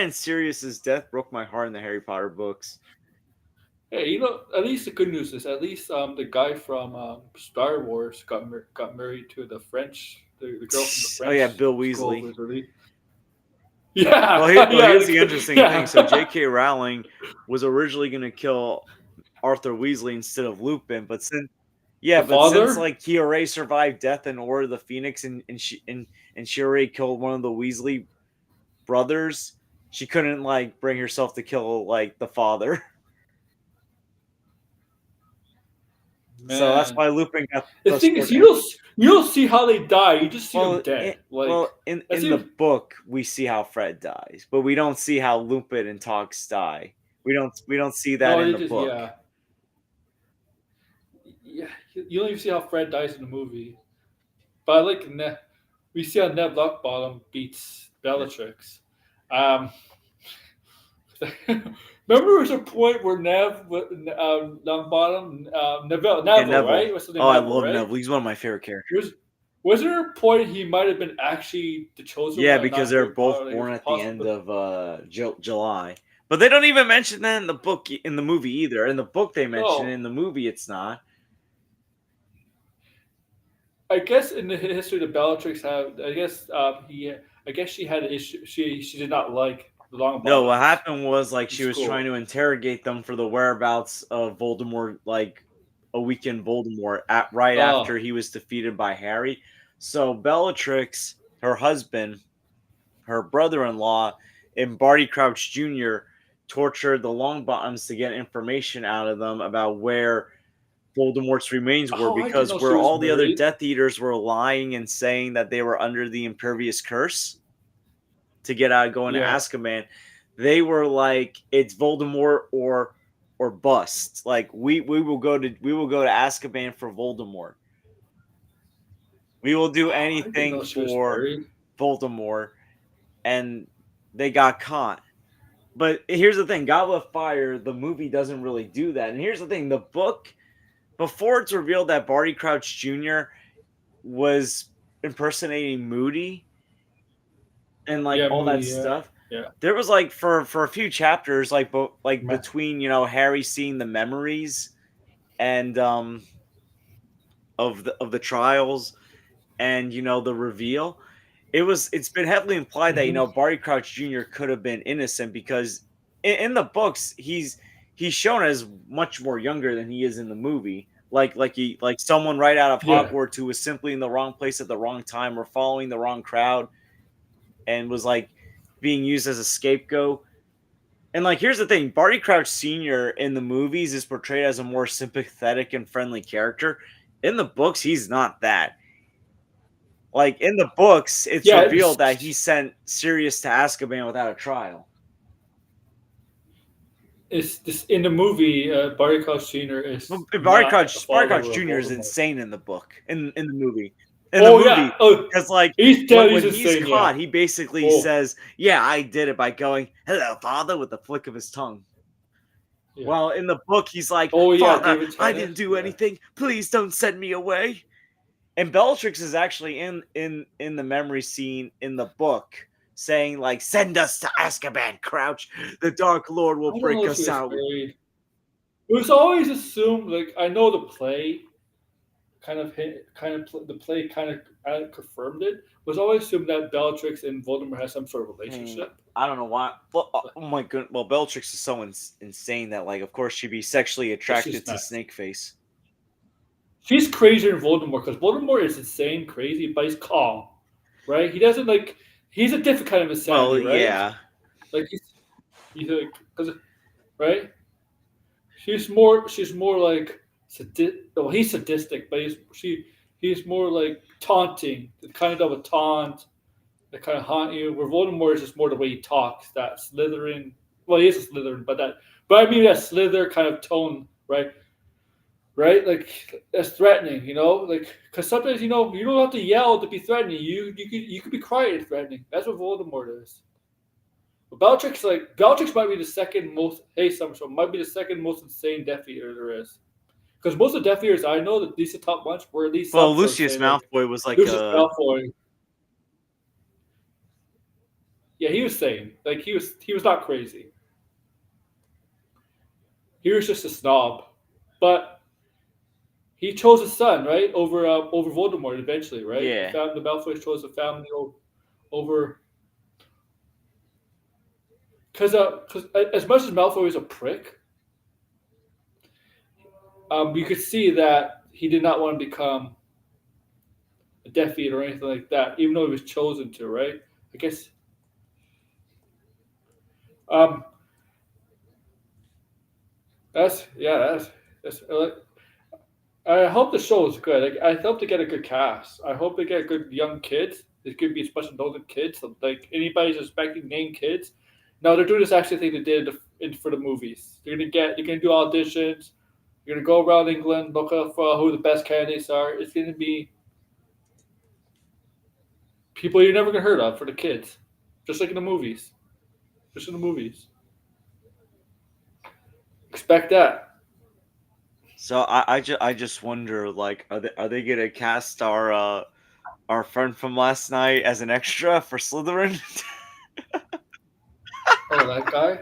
and Sirius's death broke my heart in the Harry Potter books. Hey, you know, at least the good news is at least the guy from Star Wars got married to the girl from the Oh yeah, French Bill school Weasley. originally. Well, Yeah, yeah, here's the interesting thing. yeah. So J.K. Rowling was originally going to kill Arthur Weasley instead of Lupin, but The since father. like he already survived death in Order of the Phoenix, and she already killed one of the Weasley brothers, she couldn't like bring herself to kill like the father. So that's Man, why Lupin got the the thing is, sword. you don't see how they die. You just see them Well, dead. Like that in the seems. book, we see how Fred dies, but we don't see how Lupin and Tonks die. We don't see that No, in they the just book. yeah. You don't even see how Fred dies in the movie. But I like we see how Ned Luckbottom beats Yeah. Bellatrix. Um, remember, there was a point where Longbottom, Yeah, Neville, right? Neville. What's his name? Oh, I Neville, love right? Neville. He's one of my favorite characters. Was there a point he might have been actually the chosen Yeah, one and because not they're Harry both Potter? Like it born was at the end possible. of July. But they don't even mention that in the book, in the movie either. In the book, they mention it. No, In the movie, it's not. I guess in the history of Bellatrix have. I guess he. I guess she had an issue. She did not like the No, what Longbottoms happened was like in she was trying school. to interrogate them for the whereabouts of Voldemort, like a weekend Voldemort at right after Oh, he was defeated by Harry. So Bellatrix, her husband, her brother-in-law, and Barty Crouch Jr. tortured the Longbottoms to get information out of them about where Voldemort's remains were, I didn't because know she where was all the other married. Death Eaters were lying and saying that they were under the Impervious Curse to get out going to Yeah. Azkaban, they were like, it's Voldemort or bust. Like we will go to Azkaban for Voldemort. We will do I didn't anything know she was for married. Voldemort, and they got caught. But here's the thing: Goblet of Fire, the movie doesn't really do that. And here's the thing: the book, before it's revealed that Barty Crouch Jr. was impersonating Moody and like Yeah, all Moody. that Yeah, stuff, yeah. there was like for a few chapters, like Ma- between Harry seeing the memories and of the trials and the reveal. It's been heavily implied that Mhm. Barty Crouch Jr. could have been innocent, because in the books he's shown as much more younger than he is in the movie. Like someone right out of Yeah. Hogwarts who was simply in the wrong place at the wrong time, or following the wrong crowd, and was like being used as a scapegoat. And like, here's the thing: Barty Crouch Sr. in the movies is portrayed as a more sympathetic and friendly character. In the books, he's not that. Like in the books, it's Yeah, revealed that he sent Sirius to Azkaban without a trial. it's this in the movie. Barry Crouch Jr. is Well, not a Barty follower Crouch of Jr. is Voldemort. insane in the book, in the movie, in the Oh yeah, movie, because like he's dead. He's when he's insane. Yeah. caught, he basically Oh says, "Yeah, I did it," by going, "Hello, father," with a flick of his tongue. yeah. While in the book, he's like, Oh yeah, "Father, David I Tennant. didn't do Yeah. anything. Please don't send me away." And Bellatrix is actually in the memory scene in the book saying like, "Send us to Azkaban, Crouch. The Dark Lord will I don't know break if he us was out." buried. It was always assumed. Like I know the play the play kind of confirmed it. It was always assumed that Bellatrix and Voldemort had some sort of relationship. I don't know why. Well, oh my goodness. Well, Bellatrix is so insane that, like, of course, she'd be sexually But she's attracted to nuts. Snakeface. She's crazier than Voldemort because Voldemort is insane, crazy, but he's calm, right? He doesn't like. He's a different kind of Well, insanity, right? yeah. Like he's like, cause, right? She's more like well, he's sadistic, but he's more like taunting, the kind of a taunt that kind of haunt you. Where Voldemort is just more the way he talks, that Slytherin. Well, he is a Slytherin, but I mean that Slither kind of tone, right? Right, like that's threatening, like because sometimes you don't have to yell to be threatening. You could be quiet and threatening. That's what Voldemort is. But Bellatrix might be the second most. Hey, Summerson might be the second most insane Death Eater there is. Because most of the Death Eaters I know, that these are top bunch, were at least Well, some sort of Lucius insane. Like Malfoy was like Lucius Malfoy. Yeah, he was sane. Like he was not crazy. He was just a snob, but he chose his son right over Voldemort eventually, right? yeah. The Malfoys chose the family over because as much as Malfoy was a prick, you could see that he did not want to become a Death Eater or anything like that, even though he was chosen to, right? I guess. Um, that's. I hope the show is good. I hope they get a good cast. I hope they get good young kids. It could be especially older kids. Like anybody's expecting name kids. No, they're doing this actually thing they did for the movies. You're gonna do auditions. You're gonna go around England, look up for who the best candidates are. It's gonna be people you're never gonna heard of for the kids, just like in the movies. Just in the movies. Expect that. So I just wonder, like, are they gonna cast our friend from last night as an extra for Slytherin? Oh, that guy.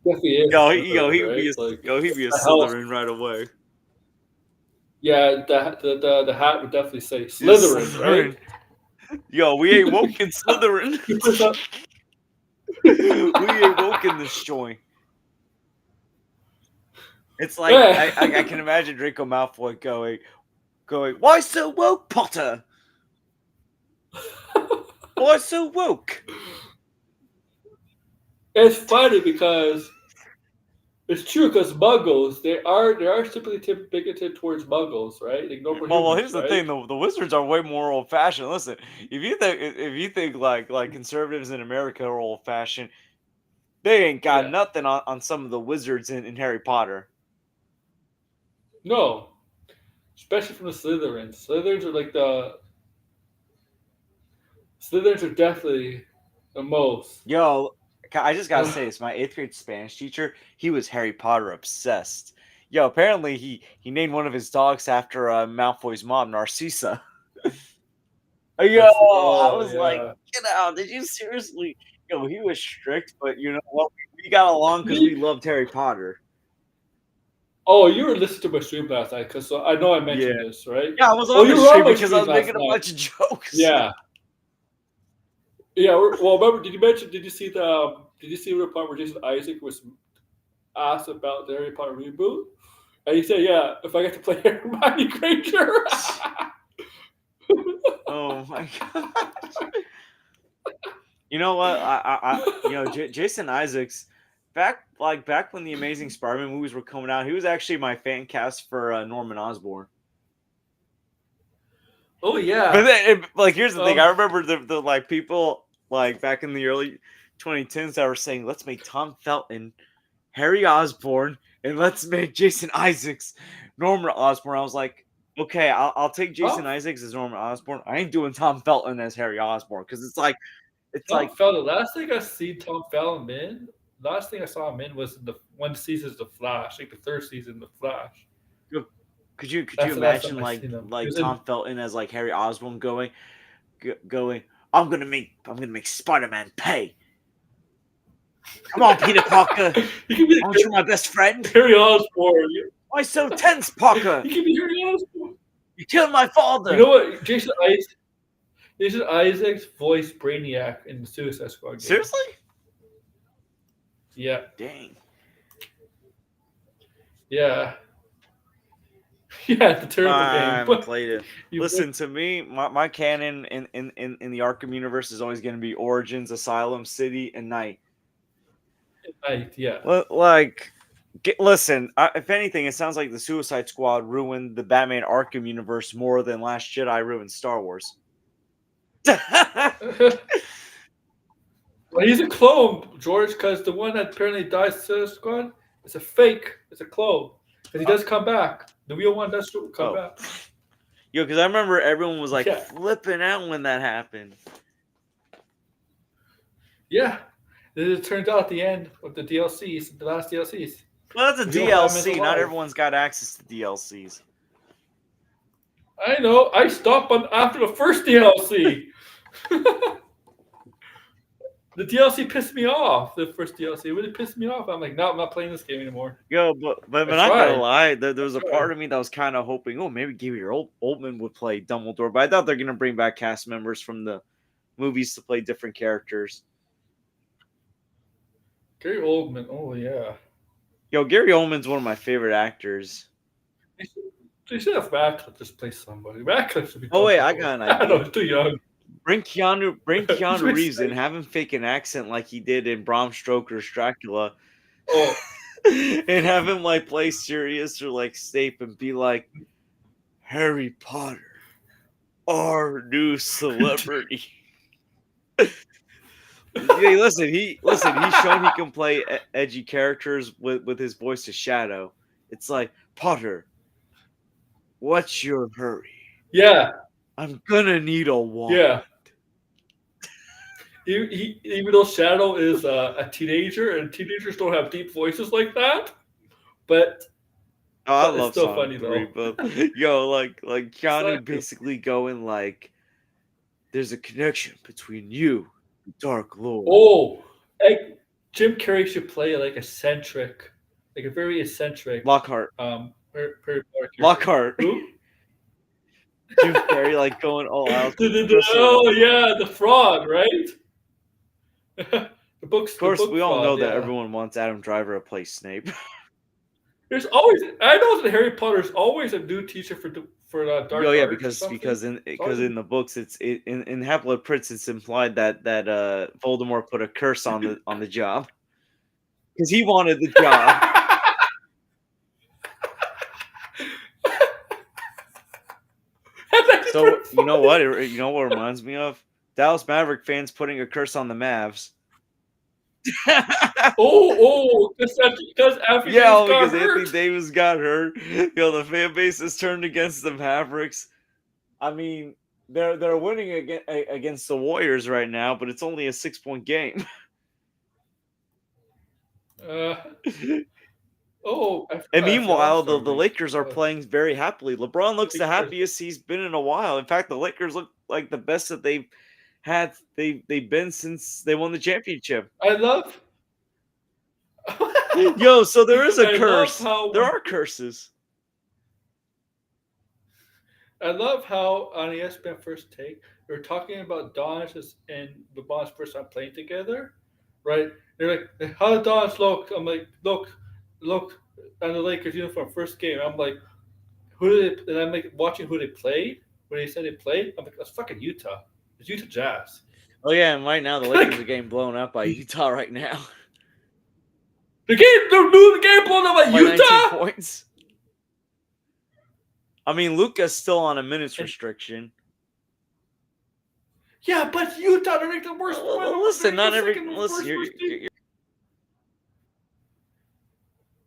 Definitely is a Slytherin, right? Like he'd be a the hell. Slytherin right away. Yeah, the hat would definitely say He's Slytherin, right? Yo, we ain't woke in Slytherin. He puts up. We ain't woke in this joint. It's like Yeah. I can imagine Draco Malfoy going, "Why so woke, Potter? Why so woke?" It's funny because it's true because Muggles they are typically bigoted towards Muggles, right? Like normal Well, humans, here's the right? thing: the wizards are way more old fashioned. Listen, if you think like conservatives in America are old fashioned, they ain't got Yeah. nothing on some of the wizards in Harry Potter. No, especially from the Slytherins. Slytherins are definitely the most. Yo, I just gotta say this: my 8th grade Spanish teacher, he was Harry Potter obsessed. Yo, apparently he named one of his dogs after Malfoy's mom, Narcissa. Yo, I Oh was like, yeah. get out. Did you seriously? Yo, he was strict, but you know what? We got along because we loved Harry Potter. Oh, you were listening to my stream last night because I know I mentioned Yeah. this, right? Yeah, I was Oh, on you the were on stream my because I stream was last making a night. bunch of jokes. Yeah. Yeah. Well, remember? Did you mention? Did you see the? Did you see the part where Jason Isaac was asked about the Harry Potter reboot? And he said, "Yeah, if I get to play Hermione Granger." Oh my god. You know what? Jason Isaacs, back when the Amazing Spider-Man movies were coming out, he was actually my fan cast for Norman Osborn. Oh yeah. But then, like, here's the thing: I Um, remember the like people like back in the early 2010s that were saying, "Let's make Tom Felton Harry Osborn, and let's make Jason Isaacs Norman Osborn." I was like, okay, I'll take Jason Tom Isaacs as Norman Osborn. I ain't doing Tom Felton as Harry Osborn because it's Tom like Felton. Last thing I see Tom Felton in. Last thing I saw him in was the one season of The Flash, like the third season of The Flash. could you That's the last imagine time I seen him. He like was in. Tom Felton as like Harry Osborn going, I'm gonna make Spider-Man pay. Come on, Peter Parker. He could be Aren't you my best friend? Harry Osborn. Why so tense, Parker? He could be Harry Osborn. You killed my You father. know what? Jason Isaacs voiced Brainiac in the Suicide Squad game. Seriously? Yeah. Dang. Yeah. Yeah, the terrible I game. haven't But played it. you Listen to me. My canon in the Arkham universe is always going to be Origins, Asylum, City, and Night. yeah. Listen. If anything, it sounds like the Suicide Squad ruined the Batman Arkham universe more than Last Jedi ruined Star Wars. Well, he's a clone, George, because the one that apparently dies in Suicide Squad is a fake. It's a clone. Because he does come back. The real one does come back. Yo, because I remember everyone was like Yeah. flipping out when that happened. Yeah. Then it turns out at the end of the DLCs, the last DLCs. Well, that's a The real Batman's DLC. Not alive. everyone's got access to DLCs. I know. I stopped after the first DLC. The DLC pissed me off. The first DLC, it really pissed me off. I'm like, no, I'm not playing this game anymore. Yo, but I not gonna tried. lie, there was a part of me that was kind of hoping, oh, maybe Gary Oldman would play Dumbledore, but I thought they're gonna bring back cast members from the movies to play different characters. Gary Oldman. Oh yeah. Yo, Gary Oldman's one of my favorite actors. They should have Radcliffe just play somebody. Radcliffe should be. Oh wait, I got an I idea. know, he's too young. Bring Keanu Reeves in, have him fake an accent like he did in Bram Stoker's Dracula. Oh. And have him like play Sirius or like Snape and be like, Harry Potter, our new celebrity. Hey, listen, he's shown he can play edgy characters with his voice to Shadow. It's like, Potter, what's your hurry? Yeah. I'm gonna need a wand. Yeah. Even though Shadow is a teenager, and teenagers don't have deep voices like that, but I it's love still Song funny 3, though. but yo, like Keanu Exactly. basically going like, there's a connection between you and Dark Lord. Oh, like Jim Carrey should play like eccentric, like a very eccentric Lockhart. Harry Potter character. Lockhart. Who? Jim Carrey like going all out. Oh yeah, the frog, right? The books. Of course, the book we all frog, know that yeah. everyone wants Adam Driver to play Snape. There's always. I know that Harry Potter's always a new teacher for Dark Oh yeah, Arts or because something. in the books in Half-Blood Prince it's implied that Voldemort put a curse on the job because he wanted the job. So you know what? You know what it reminds me of? Dallas Maverick fans putting a curse on the Mavs. Because Anthony because Davis got Anthony hurt. Davis got hurt. The fan base is turned against the Mavericks. I mean, they're winning against the Warriors right now, but it's only a 6-point game. And meanwhile, the Lakers are playing very happily. LeBron looks the happiest he's been in a while. In fact, the Lakers look like the best that they've been since they won the championship. I love. Yo, so there is a curse. There are curses. I love how on ESPN First Take they were talking about Donis and LeBron's first time playing together, right? They're like, "How did Donis look?" I'm like, "Look on the Lakers uniform first game." I'm like, "Who did?" And I'm like watching who they played. When they said they played, I'm like, "That's fucking Utah. It's Utah Jazz." Oh yeah, and right now the Lakers are getting blown up by Utah right now. They're losing the game blown up by By 19 Utah. points. I mean, Luka's still on a minutes restriction. Yeah, but Utah, they're like the worst. Listen, not every. Listen,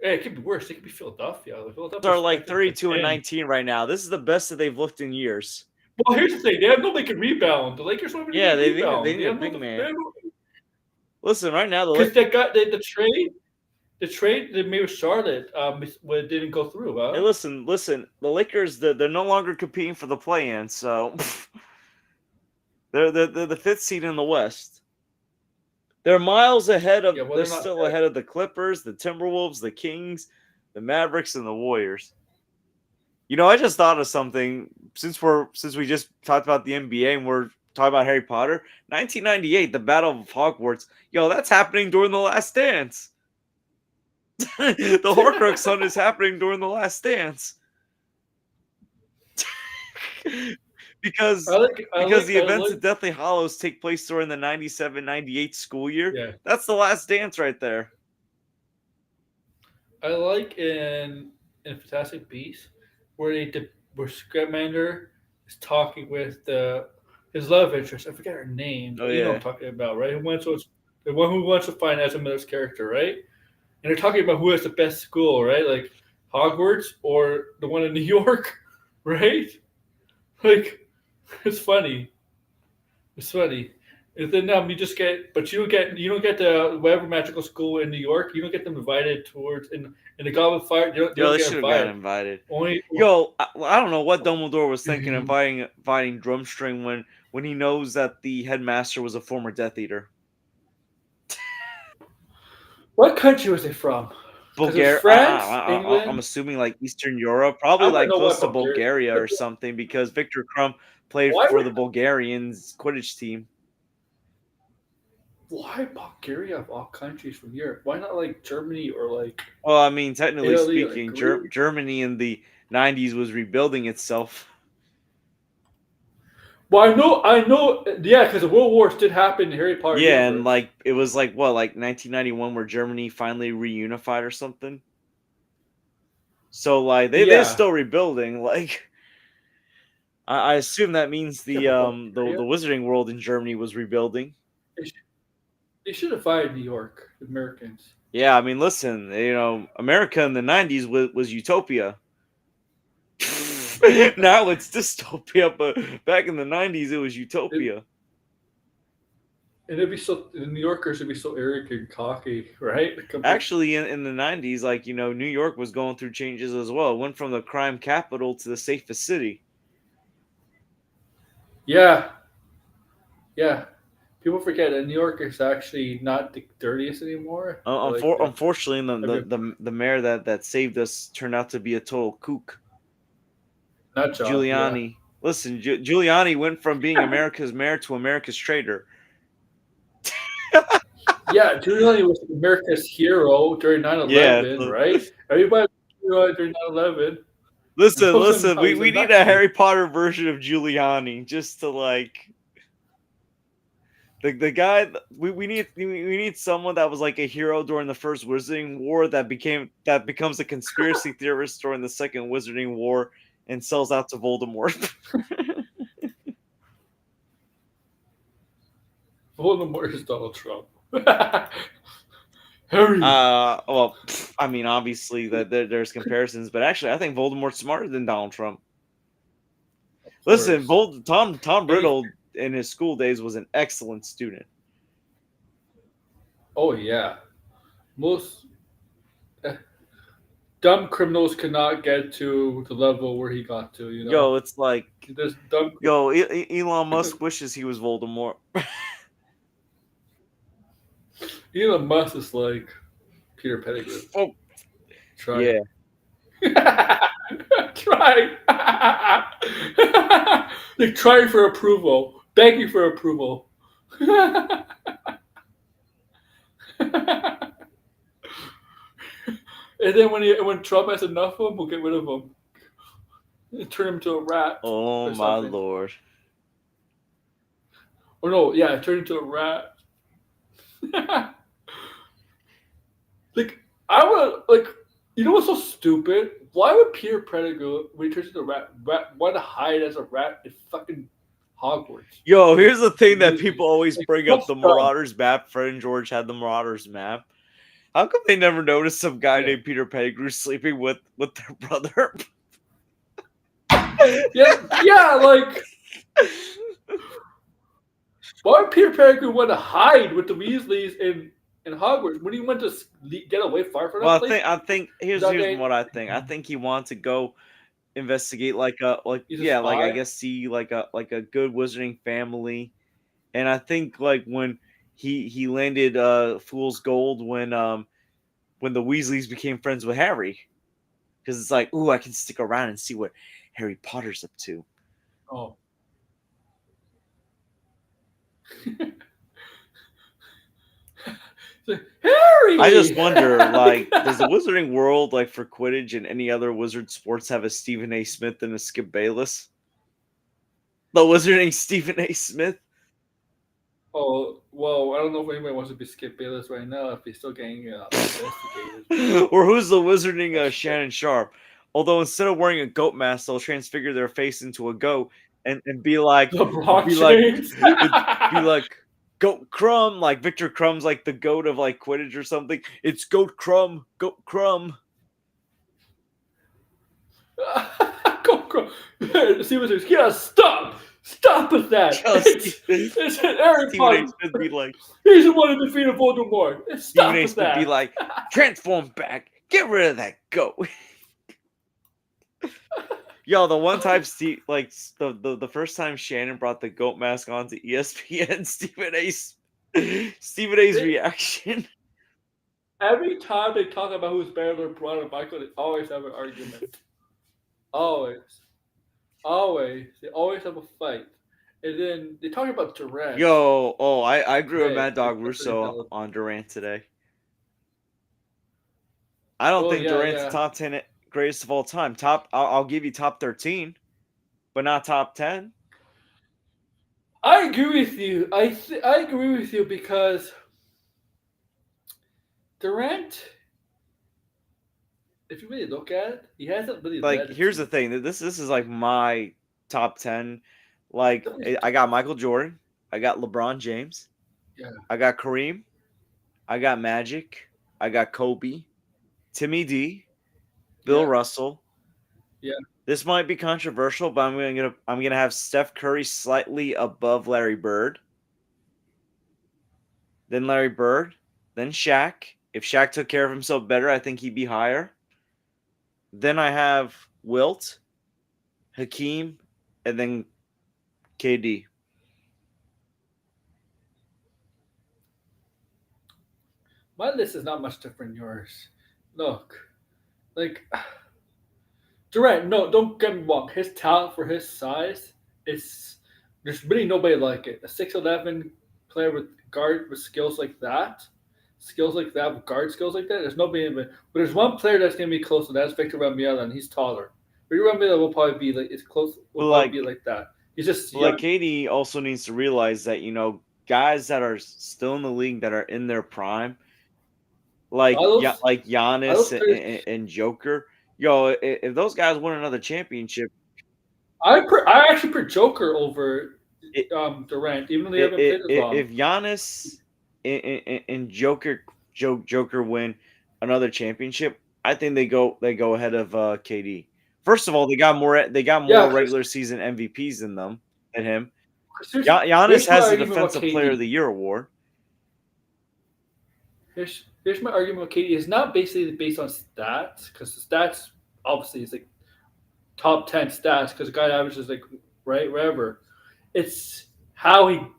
Hey, it could be worse. It could be Philadelphia. Philadelphia are like 32-19 right now. This is the best that they've looked in years. Well, here's the thing: they have nobody can rebound. The Lakers don't even rebound. They need a big man. Listen, right now because they got the trade they made with Charlotte didn't go through. Huh? Hey, listen. The Lakers they're no longer competing for the play-in, so they're the 5th seed in the West. They're miles ahead of. They're still ahead of the Clippers, the Timberwolves, the Kings, the Mavericks, and the Warriors. You know, I just thought of something since we just talked about the NBA and we're talking about Harry Potter. 1998, the Battle of Hogwarts. Yo, that's happening during the Last Dance. The Horcrux hunt is happening during the Last Dance. because the events of Deathly Hallows take place during the 97-98 school year. Yeah. That's the Last Dance right there. I like in Fantastic Beasts where Scamander is talking with his love interest. I forget her name. Oh, you know what I'm talking about, right? The one who wants to find Asimov's character, right? And they're talking about who has the best school, right? Like Hogwarts or the one in New York, right? Like, it's funny. It's funny. And then you just get, but you don't get the whatever magical school in New York. You don't get them invited towards in the Goblet of Fire. They should have gotten invited. I don't know what Dumbledore was thinking inviting Drumstring when he knows that the headmaster was a former Death Eater. What country was it from? Bulgaria. France, I'm assuming like Eastern Europe, probably like close to Bulgaria or something, because Victor Crumb played for the Bulgarians Quidditch team. Why Bulgaria of all countries from Europe? Why not like Germany or like? Well, I mean, technically Italy, speaking, like Germany in the 90s was rebuilding itself. Well, I know, yeah, because the World Wars did happen in Harry Potter. Yeah, universe. And like it was like 1991 where Germany finally reunified or something. So like they're still rebuilding. Like I assume that means the Wizarding World in Germany was rebuilding. They should have fired New York, the Americans. Yeah, I mean, listen, America in the 90s was utopia. Now it's dystopia, but back in the 90s it was utopia. And the New Yorkers would be so arrogant and cocky, right? Actually, in the 90s, like, New York was going through changes as well. It went from the crime capital to the safest city. Yeah. Yeah. People forget that New York is actually not the dirtiest anymore. Unfortunately, the mayor that saved us turned out to be a total kook. Not John, Giuliani. Yeah. Listen, Giuliani went from being America's mayor to America's traitor. Yeah, Giuliani was America's hero during 9/11, right? Everybody was during 9/11. Listen. We need a Harry Potter version of Giuliani just to like. The guy we need someone that was like a hero during the first Wizarding War that becomes a conspiracy theorist during the second Wizarding War and sells out to Voldemort. Voldemort is Donald Trump. Harry. Well, I mean, obviously that there's comparisons, but actually, I think Voldemort's smarter than Donald Trump. Listen, Tom Riddle in his school days was an excellent student. Oh yeah, most dumb criminals cannot get to the level where he got to. Yo, it's like Elon Musk wishes he was Voldemort. Elon Musk is like Peter Pettigrew. Oh, try. Yeah. Try. Like trying for approval, begging for approval. And then when Trump has enough of them, we'll get rid of him. Turn him into a rat. Oh my lord. Or no, yeah, it turned into a rat. Like I would like, you know what's so stupid? Why would Peter Pettigrew, when he turns into a rat want to hide as a rat in fucking Hogwarts? Yo, With here's the thing that Weasley. people always Like, bring up: that's the dumb. Marauders map. Fred and George had the Marauders map. How come they never noticed some guy Yeah. named Peter Pettigrew sleeping with their brother? Yeah, like why would Peter Pettigrew want to hide with the Weasleys in Hogwarts when he went to get away far from that Well, place? I think Without here's getting, what I think. I think he wanted to go investigate he's a yeah, like I spy. guess see like a good wizarding family. And I think like when he landed Fool's Gold when the Weasleys became friends with Harry, because it's like, ooh, I can stick around and see what Harry Potter's up to. Oh. It's like, I just Harry. wonder, like, does the wizarding world, like for Quidditch and any other wizard sports, have a Stephen A. Smith and a Skip Bayless? The wizarding Stephen A. Smith, Oh well, I don't know if anybody wants to be Skip Bayless right now if he's still getting investigated. or who's the wizarding That shit. Shannon Sharp? Although instead of wearing a goat mask, they'll transfigure their face into a goat and be like, LeBron be like, James. be like, Goat Crumb, like Victor Crumb's like the goat of like Quidditch or something. It's Goat Crumb, Goat Crumb. Go. See what says. Yeah, stop. Stop with that. Just It's Harry Stephen A. Potter. Smith be like, He's the one who defeated Voldemort. Stephen Stop A. with Smith be that. like, transform back, get rid of that goat. Yo, the one time the first time Shannon brought the goat mask onto ESPN, Stephen A's They, reaction. every time they talk about who's better, LeBron or Michael, they always have an argument. Always. Always. They always have a fight. And then they talk about Durant I agree with today. Mad Dog Russo on Durant today. I don't Oh think yeah, Durant's yeah. top 10 greatest of all time. I'll give you top 13, but not top 10. I agree with you. I agree with you because Durant, if you really look at it, he hasn't really Like, led a here's the team. thing. This is like my top 10. Like, I got Michael Jordan. I got LeBron James. Yeah, I got Kareem. I got Magic. I got Kobe. Timmy D. Bill yeah, Russell. yeah. This might be controversial, but I'm gonna have Steph Curry slightly above Larry Bird. Then Larry Bird. Then Shaq. If Shaq took care of himself better, I think he'd be higher. Then I have Wilt, Hakeem, and then KD. My list is not much different than yours. Look, like Durant. No, don't get me wrong. His talent for his size is there's really nobody like it. A 6'11" player with guard with skills like that, with guard skills like that. There's nobody in it. But there's one player that's gonna be close to that. That's Victor Wembanyama, and he's taller. Victor Wembanyama will probably be like it's close. Will But probably be like like that. He's just but like young. KD also needs to realize that, guys that are still in the league that are in their prime, All those, like all those Giannis players. and Joker, yo, if those guys win another championship, I actually put Joker over it, Durant, even though they haven't played as long. if Giannis and Joker win another championship, I think they go ahead of KD. First of all, they got Yeah, more regular season MVPs than him. because Giannis here's my has the argument about Defensive Player of KD. the Year award. Here's my argument with KD. It's not basically based on stats, because the stats obviously is like top 10 stats, because the guy averages like right wherever. It's how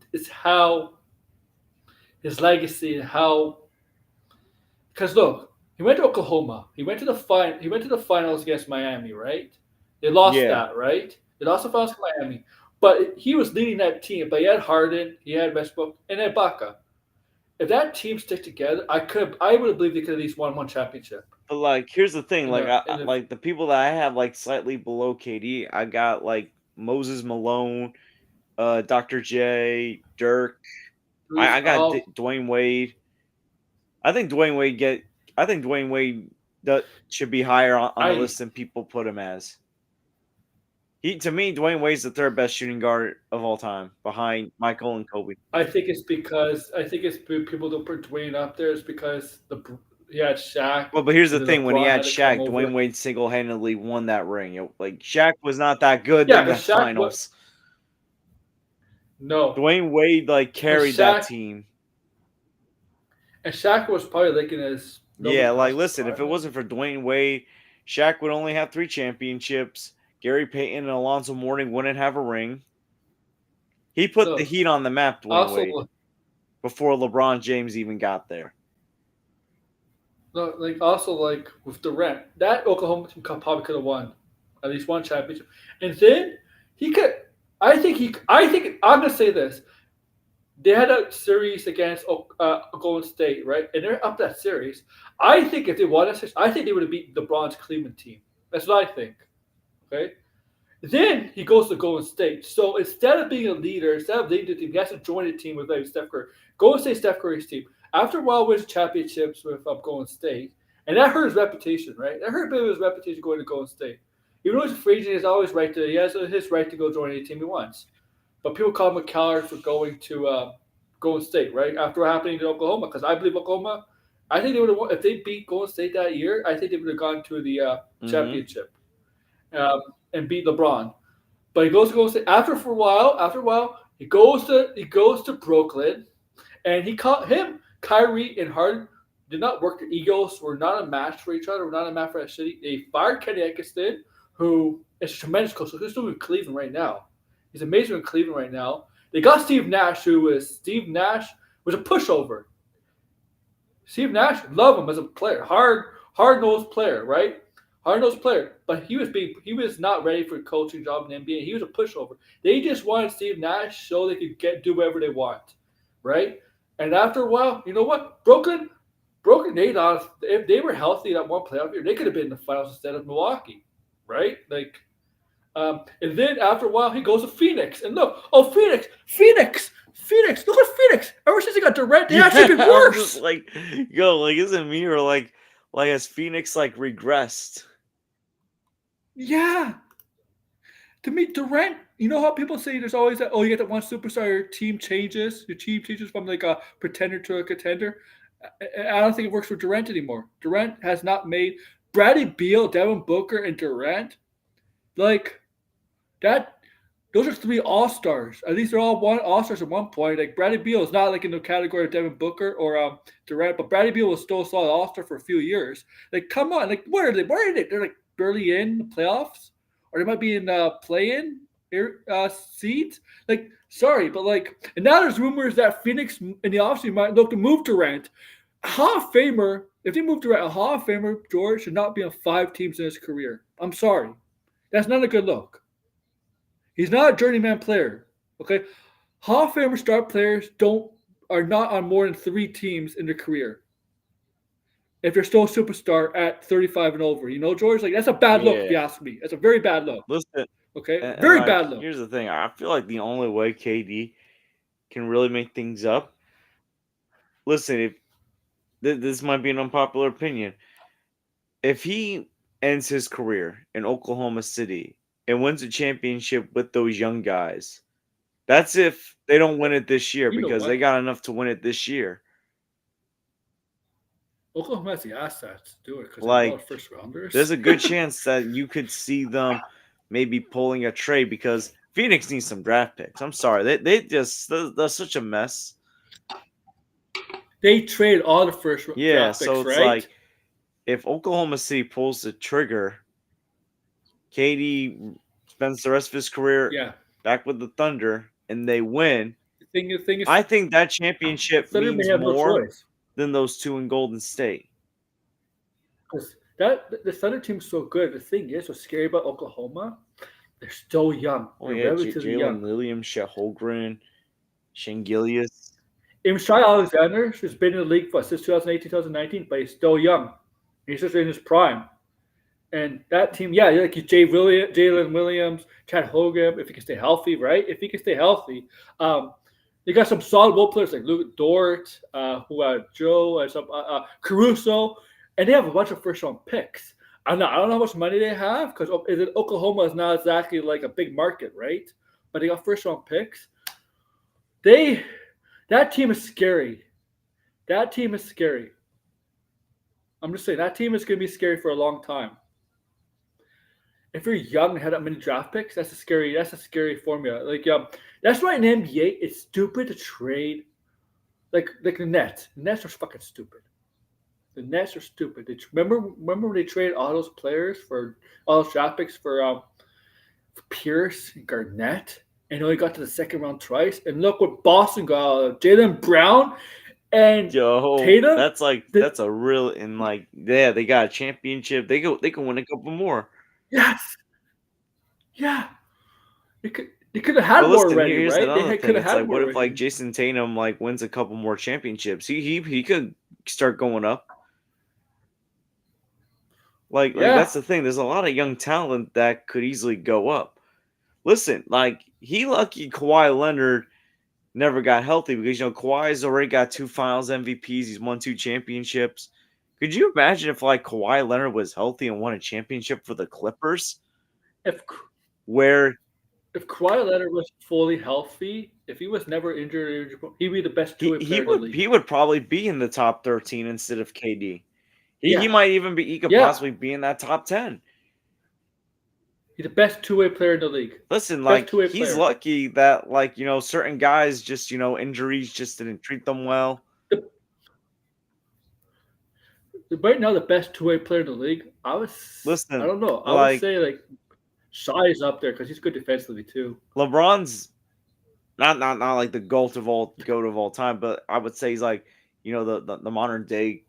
his legacy and how, because look, he went to Oklahoma. He went to the finals against Miami, right? They lost Yeah, that, right? They lost the finals to Miami. But he was leading that team. But he had Harden, he had Westbrook, and Ibaka. If that team stick together, I would believe they could at least won one championship. but like here's the thing, In like the in the like the people that I have like slightly below KD, I got like Moses Malone, Dr. J, Dirk. Bruce, I got Dwayne Wade. I think Dwayne Wade should be higher on the list than people put him as. To me, Dwayne Wade's the third best shooting guard of all time, behind Michael and Kobe. I think it's people don't put Dwayne up there. It's because he had Shaq. Well, but here's the and thing: when he LeBron had to come Shaq, over. Dwayne Wade single-handedly won that ring. Like Shaq was not that good Yeah, in the but Shaq finals. No, Dwayne Wade carried that team. And Shaq was probably looking as yeah. Like, listen, if it wasn't for Dwayne Wade, Shaq would only have 3 championships. Gary Payton and Alonzo Mourning wouldn't have a ring. He put the Heat on the map, Dwayne Wade, before LeBron James even got there. No, like with Durant, that Oklahoma team probably could have won at least one championship, and then he could. I think I'm gonna say this. They had a series against Golden State, right? And they're up that series. I think if they won that series, I think they would have beaten the Bronze Cleveland team. That's what I think. Okay. Then he goes to Golden State. So instead of being a leader, instead of leading the team, he has to join the team with Steph Curry. Golden State, Steph Curry's team. After a while, wins championships with Golden State, and that hurt his reputation, right? That hurt a bit of his reputation going to Golden State. Even though he's a free agent, he has his right to go join any team he wants. But people call him a coward for going to Golden State, right? After what happened in Oklahoma, because I believe Oklahoma, I think they would have won if they beat Golden State that year. I think they would have gone to the championship and beat LeBron. But he goes to Golden State after a while. He goes to Brooklyn, and he caught him. Kyrie and Harden did not work. Their egos were not a match for each other. Were not a match for that city. They fired Kenny Atkinson, who is a tremendous coach. So he's still in Cleveland right now. He's amazing in Cleveland right now. They got Steve Nash, was a pushover. Steve Nash, love him as a player, hard-nosed player, right? Hard-nosed player, but he was not ready for a coaching job in the NBA. He was a pushover. They just wanted Steve Nash so they could do whatever they want, right? And after a while, you know what? Brooklyn, if they were healthy that one playoff year, they could have been in the finals instead of Milwaukee, right? And then after a while, he goes to Phoenix. And look, Phoenix! Look at Phoenix! Ever since he got Durant, they actually been worse. Just is it me or has Phoenix regressed? Yeah. To me, Durant, you know how people say there's always that, you get that one superstar, your team changes from a pretender to a contender. I don't think it works for Durant anymore. Durant has not made Bradley Beal, Devin Booker, and Durant that. Those are 3 all-stars. At least they're all all-stars at one point. Bradley Beal is not in the category of Devin Booker or Durant, but Bradley Beal was still a solid all-star for a few years. Come on, where are they? Where are they? They're barely in the playoffs, or they might be in play-in seeds. Sorry, but and now there's rumors that Phoenix in the offseason might look to move Durant. A Hall of Famer, if they move Durant, a Hall of Famer, George, should not be on 5 teams in his career. I'm sorry. That's not a good look. He's not a journeyman player. Okay, Hall of Famer star players are not on more than 3 teams in their career. If they're still a superstar at 35 and over, George, that's a bad look. If you ask me, that's a very bad look. Listen, okay, very bad look. Here's the thing: I feel like the only way KD can really make things up. Listen, if this might be an unpopular opinion, if he ends his career in Oklahoma City and wins a championship with those young guys, that's if they don't win it this year, because they got enough to win it this year. Oklahoma has the assets to do it because they're first rounders. There's a good chance that you could see them maybe pulling a trade, because Phoenix needs some draft picks. I'm sorry, they're such a mess. They trade all the first draft picks, so it's right? If Oklahoma City pulls the trigger, KD spends the rest of his career back with the Thunder, and they win. The thing is, I think that championship means more than those 2 in Golden State. The Thunder team's so good. The thing is, what's scary about Oklahoma, they're still young. They're relatively young. Jalen Williams, Chet Holmgren, Shane Gilgeous. Even Shai Alexander has been in the league since 2018, 2019, but he's still young. He's just in his prime. And that team, yeah, like Jalen Williams, Chad Hogan, if he can stay healthy, right? If he can stay healthy, they got some solid role players like Luke Dort, Joe, some Caruso, and they have a bunch of first round picks. I don't know how much money they have because Oklahoma is not exactly like a big market, right? But they got first round picks. They that team is scary. That team is scary. I'm just saying that team is going to be scary for a long time. If you're young and had that many draft picks, that's a scary formula. That's why in the NBA it's stupid to trade like the Nets. The Nets are fucking stupid. The Nets are stupid. Remember when they traded all those players for all those draft picks for Pierce and Garnett, and only got to the second round twice. And look what Boston got: Jaylen Brown and Yo, Tatum. that's a real and like yeah, they got a championship. They can win a couple more. Yes, yeah. They could have But had more listen, already, here's right? another Could thing. have It's had like, more what if like already. Jason Tatum like wins a couple more championships? He could start going up. Like that's Yeah, the thing. There's a lot of young talent that could easily go up. Listen, like he lucky Kawhi Leonard never got healthy because Kawhi's already got 2 Finals MVPs. He's won 2 championships. Could you imagine if like Kawhi Leonard was healthy and won a championship for the Clippers? if Where if Kawhi Leonard was fully healthy, if he was never injured, he'd be the best two-way player in the league. he would probably be in the top 13 instead of KD. He Yeah, might even be. He could yeah. possibly be in that top 10. He's the best two-way player in the league. Listen, Best like two-way he's player. lucky that like certain guys just injuries just didn't treat them well. The, right now, the best two-way player in the league. I Listen, don't know. I would like say like Shai is up there because he's good defensively too. LeBron's not like the goat of all time, but I would say he's like the modern day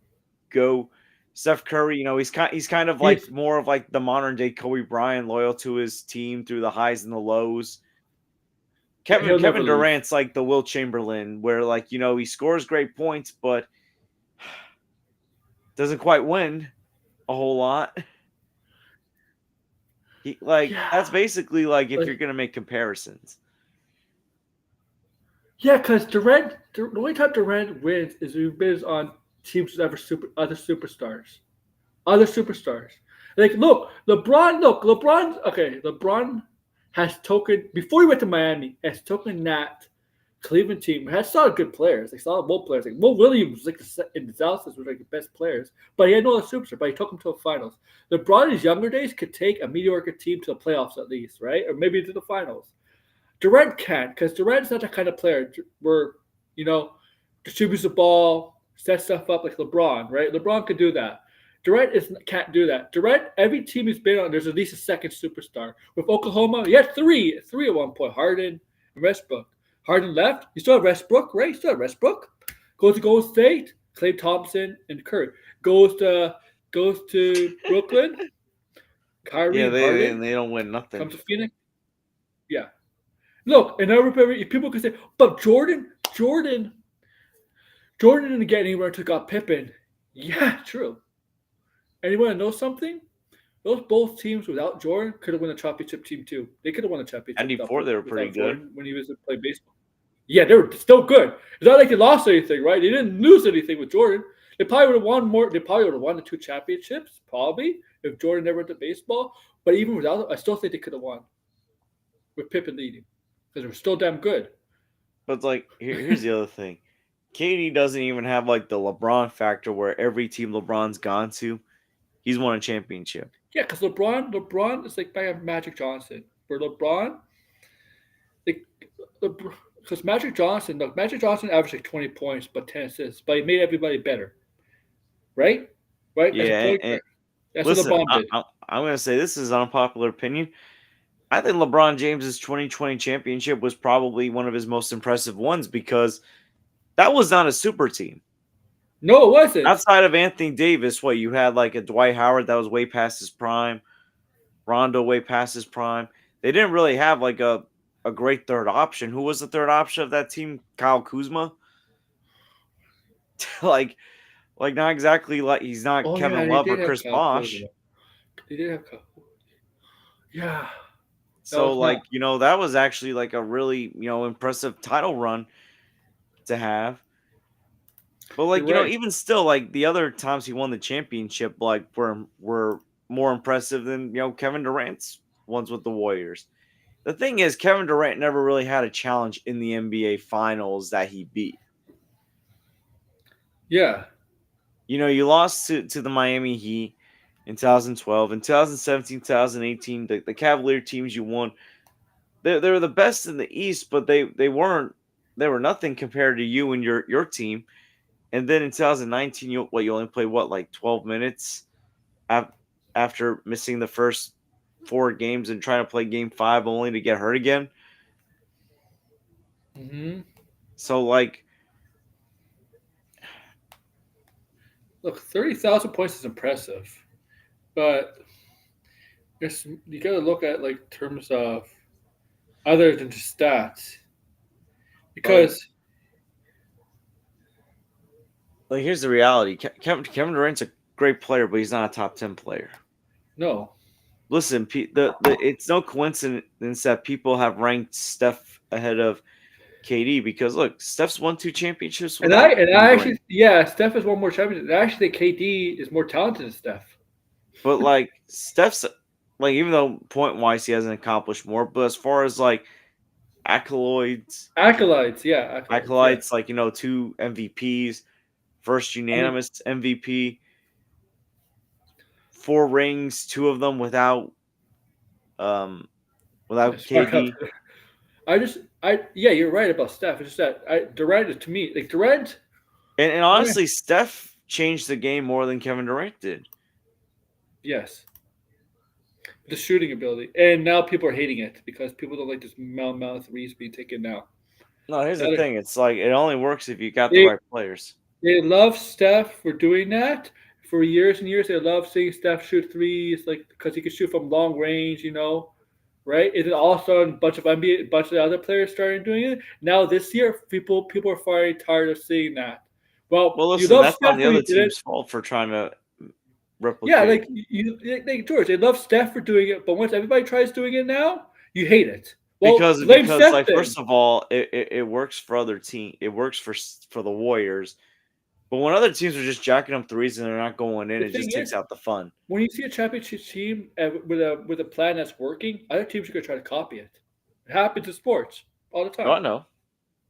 go. Steph Curry, he's kind of like He's more of like the modern day Kobe Bryant, loyal to his team through the highs and the lows. he'll never Kevin leave. Durant's like the Will Chamberlain, where like he scores great points, but doesn't quite win a whole lot. That's Yeah, basically like if you're like gonna make comparisons. yeah, because the only time Durant wins is if he wins on teams with other superstars. Other superstars. Like, LeBron, okay, LeBron has token, before he went to Miami, has token that Cleveland team has solid good players, like solid role players. Like, Mo Williams, like in the Dallas, was like the best players, but he had no other superstar, but he took them to the finals. LeBron in his younger days could take a mediocre team to the playoffs at least, right? Or maybe to the finals. Durant can't, because Durant's not that kind of player where, you know, distributes the ball, sets stuff up like LeBron, right? LeBron could do that. Can't do that. Durant, every team he's been on, there's at least a second superstar. With Oklahoma, he had three at one point. Harden and Westbrook. Harden left. You still have Westbrook, right? You still have Westbrook. Goes to Golden State, Klay Thompson and Curry. Goes to Brooklyn, Kyrie Yeah, and Harden. they don't win nothing. Comes to Phoenix. Yeah. Look, and everybody, people can say, but Jordan didn't get anywhere until got Pippen. Yeah, true. And you want to know something? Those both teams without Jordan could have won a championship team too. They could have won a And championship before they were pretty without good. Jordan when he was playing baseball. Yeah, they were still good. It's not like they lost anything, right? They didn't lose anything with Jordan. They probably would have won more. They probably would have won the 2 championships, probably, if Jordan never went to baseball. But even without it, I still think they could have won with Pippen leading because they were still damn good. But like here's the other thing. KD doesn't even have like the LeBron factor where every team LeBron's gone to, he's won a championship. Yeah, because LeBron is like by Magic Johnson. Where LeBron, like, because Magic Johnson averaged like 20 points, but 10 assists, but he made everybody better, right? Right, as a Yeah, point guard. That's what listen, LeBron did. I'm gonna say this is an unpopular opinion. I think LeBron James's 2020 championship was probably one of his most impressive ones because that was not a super team. No, it wasn't. Outside of Anthony Davis, what you had like a Dwight Howard that was way past his prime, Rondo way past his prime. They didn't really have like a great third option. Who was the third option of that team? Kyle Kuzma. like not exactly like he's not Oh yeah, Kevin they Love or did have Chris Kyle Bosh. Kuzma. They did have yeah. That So was not. like, that was actually like a really, impressive title run to have. But You're like, right. even still, like the other times he won the championship, like were more impressive than Kevin Durant's ones with the Warriors. The thing is, Kevin Durant never really had a challenge in the NBA Finals that he beat. Yeah. You lost to the Miami Heat in 2012. In 2017, 2018, the Cavalier teams you won, they were the best in the East, but they were nothing compared to you and your team. And then in 2019, you only played like 12 minutes after missing the first 4 games and trying to play game 5 only to get hurt again. Hmm. So like, Look, 30,000 points is impressive, but you got to look at like terms of other than just stats like because like here's the reality. Kevin Durant's a great player, but he's not a top 10 player. no. Listen, it's no coincidence that people have ranked Steph ahead of KD because look, Steph's won 2 championships And I without and Kevin I Durant. actually yeah, Steph has won more championships. I actually think KD is more talented than Steph. But like Steph's like even though point wise he hasn't accomplished more, but as far as like accolades, Accolades, yeah. like 2 MVPs, first I mean, unanimous MVP, 4 rings, 2 of them um without spark up. KD. Yeah, you're right about Steph. It's just that Durant is to me like Durant. And Yeah. honestly, Steph changed the game more than Kevin Durant did. Yes, the shooting ability, and now people are hating it because people don't like this mouth threes being taken now. No, here's the Now thing. It's like it only works if you got the They right players. they love Steph for doing that for years and years. They love seeing Steph shoot threes, like because he can shoot from long range, right? And then all of a sudden, a bunch of other players started doing it. Now this year, people are finally tired of seeing that. Well, Well, you listen, love that's on Steph the when other he did it. team's fault for trying to Yeah, replicate. like like George, they love Steph for doing it, but once everybody tries doing it now, you hate it. Well, blame Because Steph like then. first of all, it works for other team. It works for the Warriors. But when other teams are just jacking up threes and they're not going in, The it thing just takes is, out the fun. when you see a championship team with a plan that's working, other teams are gonna try to copy it. It happens in sports all the Oh, time. I know.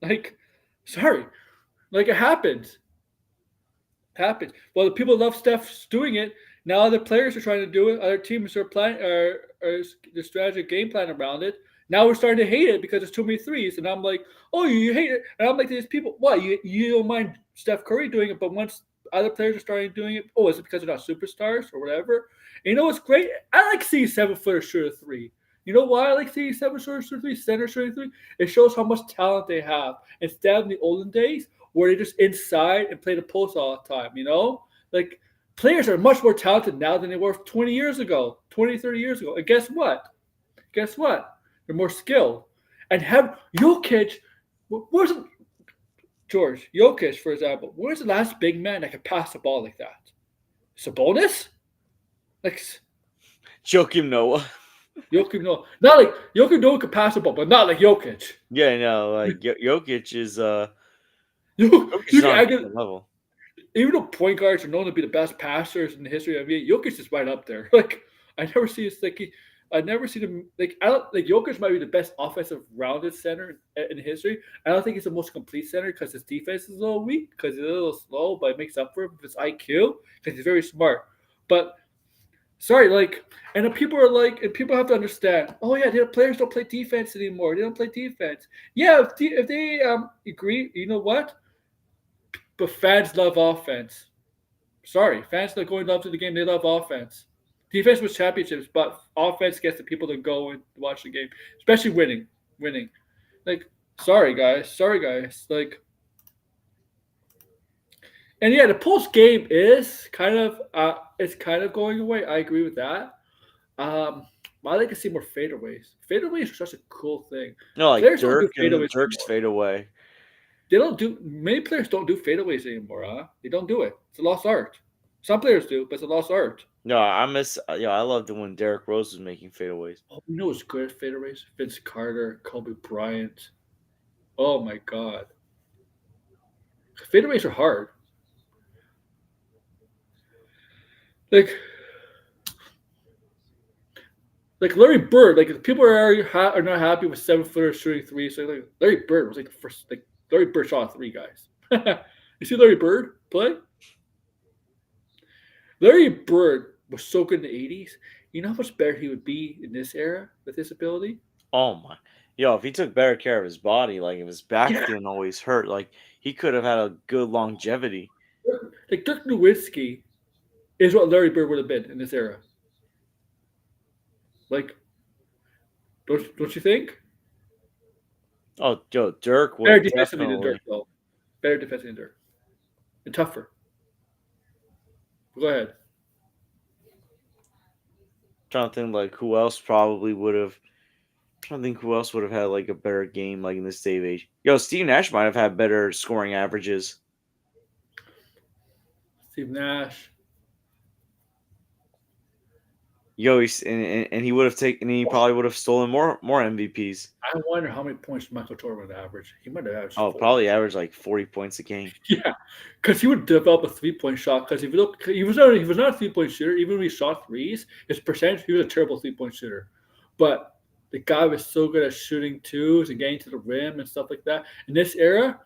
Like, sorry, like it happens. Happens. Well, the people love Steph doing it. Now other players are trying to do it. Other teams are planning are the strategic game plan around it. Now we're starting to hate it because there's too many threes. And I'm like, oh, you hate it. And I'm like, these people, what? You don't mind Steph Curry doing it, but once other players are starting doing it, oh, is it because they're not superstars or whatever? And you know what's great? I like seeing 7 footer shoot a three. You know why I like seeing 7 footer shoot a three, center shooting three? It shows how much talent they have. Instead of in the olden days, where they're just inside and play the post all the time, Like players are much more talented now than they were 20 years ago, 20, 30 years ago. And guess what? Guess what? They're more skilled. And have Jokic, where's George, Jokic, for example, where's the last big man that could pass the ball like that? Sabonis? Like Joakim Noah. Jokic, no. Not like Jokic no could pass the ball, but not like Jokic. Yeah, no, like Jokic is You, Jokic you is can on a argue, different level. even though point guards are known to be the best passers in the history of NBA, Jokic is right up there. Like I never see him like I don't like Jokic might be the best offensive rounded center in history. I don't think he's the most complete center because his defense is a little weak because he's a little slow, but it makes up for it with his IQ because he's very smart. But sorry, like, and then people are like, and people have to understand. Oh yeah, the players don't play defense anymore. They don't play defense. Yeah, if they agree, you know what? But fans love offense. Sorry, fans that go and love to the game, they love offense. Defense was championships, but offense gets the people to go and watch the game, especially winning. Like, sorry guys. Like, and yeah, the post game is kind of it's kind of going away. I agree with that. I like to see more fadeaways. Fadeaways are such a cool thing. No, like Players don't do Dirk and fadeaways Dirk's anymore. fade away. They don't do many players don't do fadeaways anymore, huh? They don't do it. It's a lost art. Some players do, but it's a lost art. No, I miss. I loved it when Derrick Rose was making fadeaways. Oh, you know what's good at fadeaways? Vince Carter, Kobe Bryant. Oh my God, fadeaways are hard. Like Larry Bird. Like if people are not happy with 7 footer shooting three. So like Larry Bird was like the first. Like Larry Bird shot three guys. You see Larry Bird play? Larry Bird was so good in the '80s. You know how much better he would be in this era with his ability? Oh my, if he took better care of his body, like if his back Yeah, didn't always hurt, like he could have had a good longevity. like Dirk Nowitzki is what Larry Bird would have been in this era. Like, don't you think? Oh, Dirk Better would defensively than Dirk, definitely. though. Better defensively than Dirk, and tougher. Go ahead. Trying to think like who else probably would have. Trying to think who else would have had like a better game like in this day of age. Steve Nash might have had better scoring averages. Steve Nash. And he would have taken. He probably would have stolen more MVPs. I wonder how many points Michael Jordan would average. He might have averaged Oh, 40. probably average like 40 points a game. Yeah, because he would develop a 3 point shot. Because if you look, he was not a 3 point shooter. Even when he shot threes, his percentage, he was a terrible 3 point shooter. But the guy was so good at shooting twos and getting to the rim and stuff like that. In this era,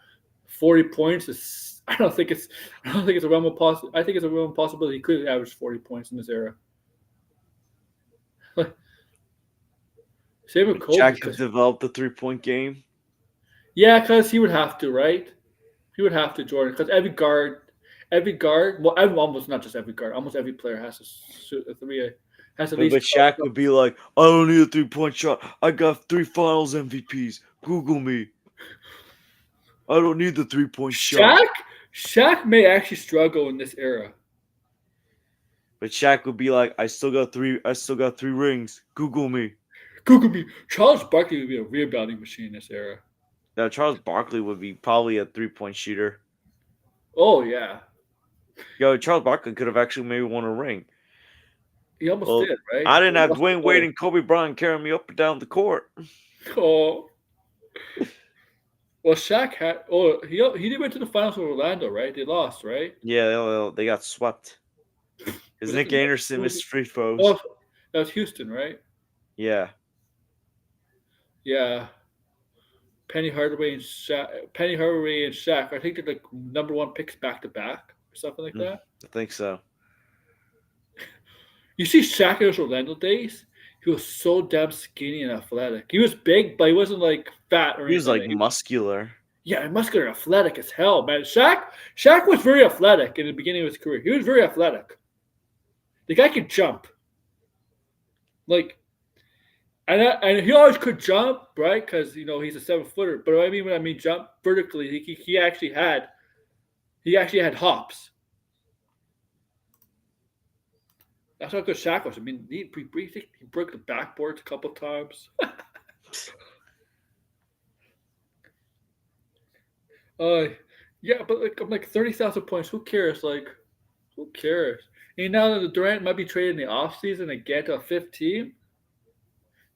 40 points is. I don't think it's. I don't think it's a realm of I think it's a realm of possibility. He could average 40 points in this era. Same with Kobe. Shaq have developed the 3-point game. Yeah, because he would have to, right? He would have to, Jordan, because almost not just every guard, almost every player has to shoot a three, has at But least. Shaq would be like, I don't need a 3-point shot. I got 3 Finals MVPs. Google me. I don't need the 3-point shot. Shaq, Shaq may actually struggle in this era. But Shaq would be like, I still got 3. I still got 3 rings. Google me. Google me. Charles Barkley would be a rebounding machine in this era. Now Charles Barkley would be probably a 3-point shooter. Oh yeah, Charles Barkley could have actually maybe won a ring. he almost Well, did, right? I didn't He have lost the Dwayne Wade and Kobe Bryant carrying me up and down the court. goal. Oh, well, Shaq had. Oh, he did went to the finals with Orlando, right? They lost, right? Yeah, they got swept. Because Nick Anderson missed free throws. Oh, that was Houston, right? Yeah. Yeah. Penny Hardaway and Shaq. I think they're like number one picks back to back or something like that. I think so. You see Shaq in his Orlando days, he was so damn skinny and athletic. He was big, but he wasn't like fat or He was anything. like muscular. Yeah, muscular, athletic as hell, man. Shaq was very athletic in the beginning of his career. He was very athletic. The guy could jump. Like, and he always could jump, right? Because he's a 7 footer. But when I mean jump vertically, he actually had hops. That's how good Shaq was. I mean, he broke the backboards a couple times. Yeah, but I'm like 30,000 points. Who cares? Like, who cares? And now that the Durant might be traded in the offseason and get to a fifth team,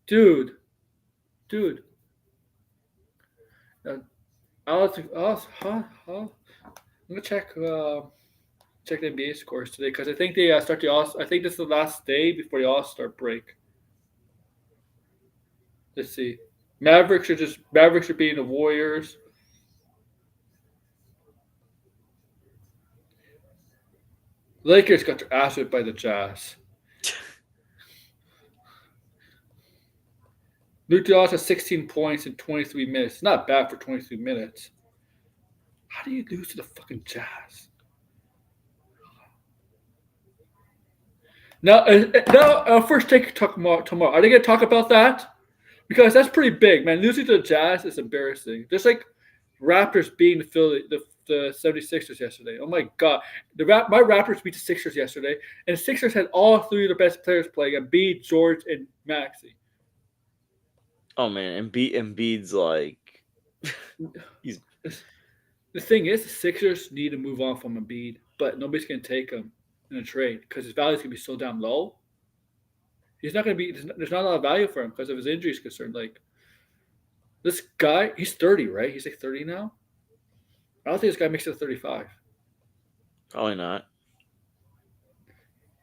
dude. Uh, I'm gonna check the NBA scores today because I think they start the All. I think this is the last day before the All Star break. Let's see. Mavericks are beating the Warriors. Lakers got their ass whipped by the Jazz. Luke Dawes has 16 points in 23 minutes. Not bad for 23 minutes. How do you lose to the fucking Jazz? Now, first take talk tomorrow. Are they going to talk about that? Because that's pretty big, man. Losing to the Jazz is embarrassing. Just like Raptors beating the 76ers yesterday. Oh my god. My Raptors beat the Sixers yesterday, and the Sixers had all three of their best players playing: Embiid, George, and Maxey. Oh man, Embiid's like he's The thing is, the Sixers need to move on from Embiid, but nobody's going to take him. in a trade because his value is going to be so damn low. He's not going to be. There's not a lot of value for him because of his injuries concerned. Like this guy, he's 30, right? He's like 30 now. I don't think this guy makes it to 35. Probably not.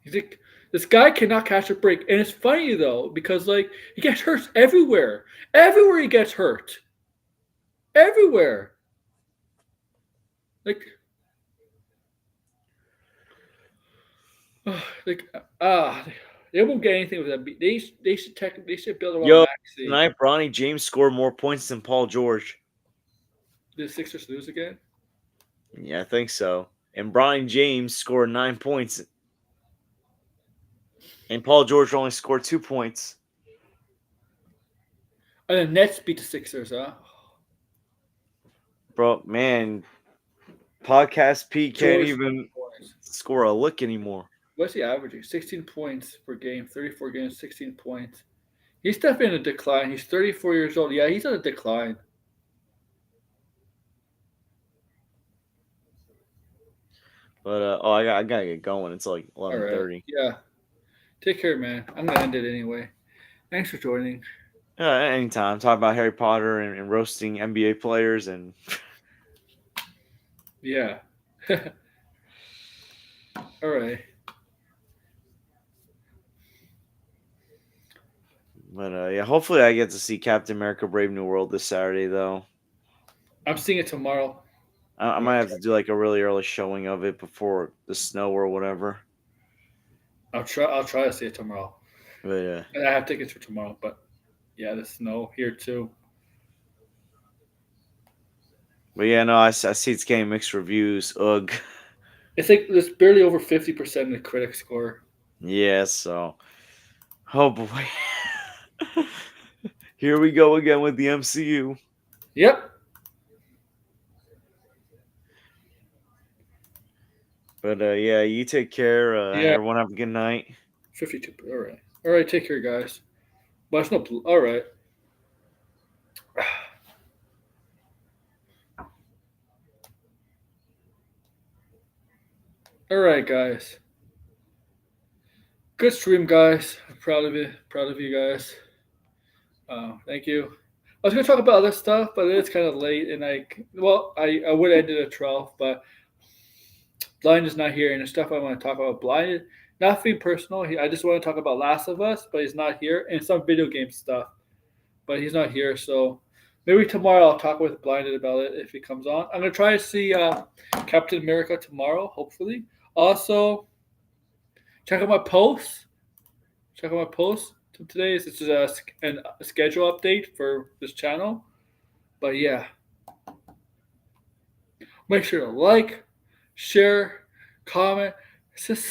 He's like, this guy cannot catch a break, and it's funny though because like he gets hurt everywhere. Everywhere he gets hurt. Everywhere. Like, like they won't get anything with that. They should build around Yo, Maxey. tonight Bronny James scored more points than Paul George. Did the Sixers lose again? Yeah, I think so. And Bronny James scored 9 points. And Paul George only scored 2 points. And the Nets beat the Sixers, huh? Bro, man, Podcast Pete can't George even points. score a lick anymore. What's he averaging? 16 points per game, 34 games, 16 points. He's definitely in a decline. He's 34 years old. Yeah, he's on a decline. But I gotta get going. It's like 11:30. All right. Yeah. Take care, man. I'm gonna end it anyway. Thanks for joining. Anytime. Talk about Harry Potter and roasting NBA players and Yeah. All right. But yeah, hopefully I get to see Captain America: Brave New World this Saturday though. I'm seeing it tomorrow. I might have to do like a really early showing of it before the snow or whatever. I'll try to see it tomorrow. But yeah. I have tickets for tomorrow, but yeah, the snow here too. But yeah, no, I see it's getting mixed reviews. Ugh. It's like there's barely over 50% in the critic score. Yeah, so oh boy. Here we go again with the MCU. Yep. But yeah, you take care. Yeah. Everyone have a good night. 52. All right. All right. Take care, guys. But it's no. All right. All right, guys. Good stream, guys. I'm proud of you. Proud of you guys. Thank you. I was going to talk about other stuff, but it's kind of late, and I would have ended at 12, but Blind is not here, and the stuff I want to talk about Blind, nothing personal. I just want to talk about Last of Us, but he's not here, and some video game stuff, but he's not here. So maybe tomorrow I'll talk with Blinded about it if he comes on. I'm gonna try to see Captain America tomorrow, hopefully. Also, check out my posts. Check out my posts today. This is a schedule update for this channel. But yeah, make sure to like, share, comment. It's just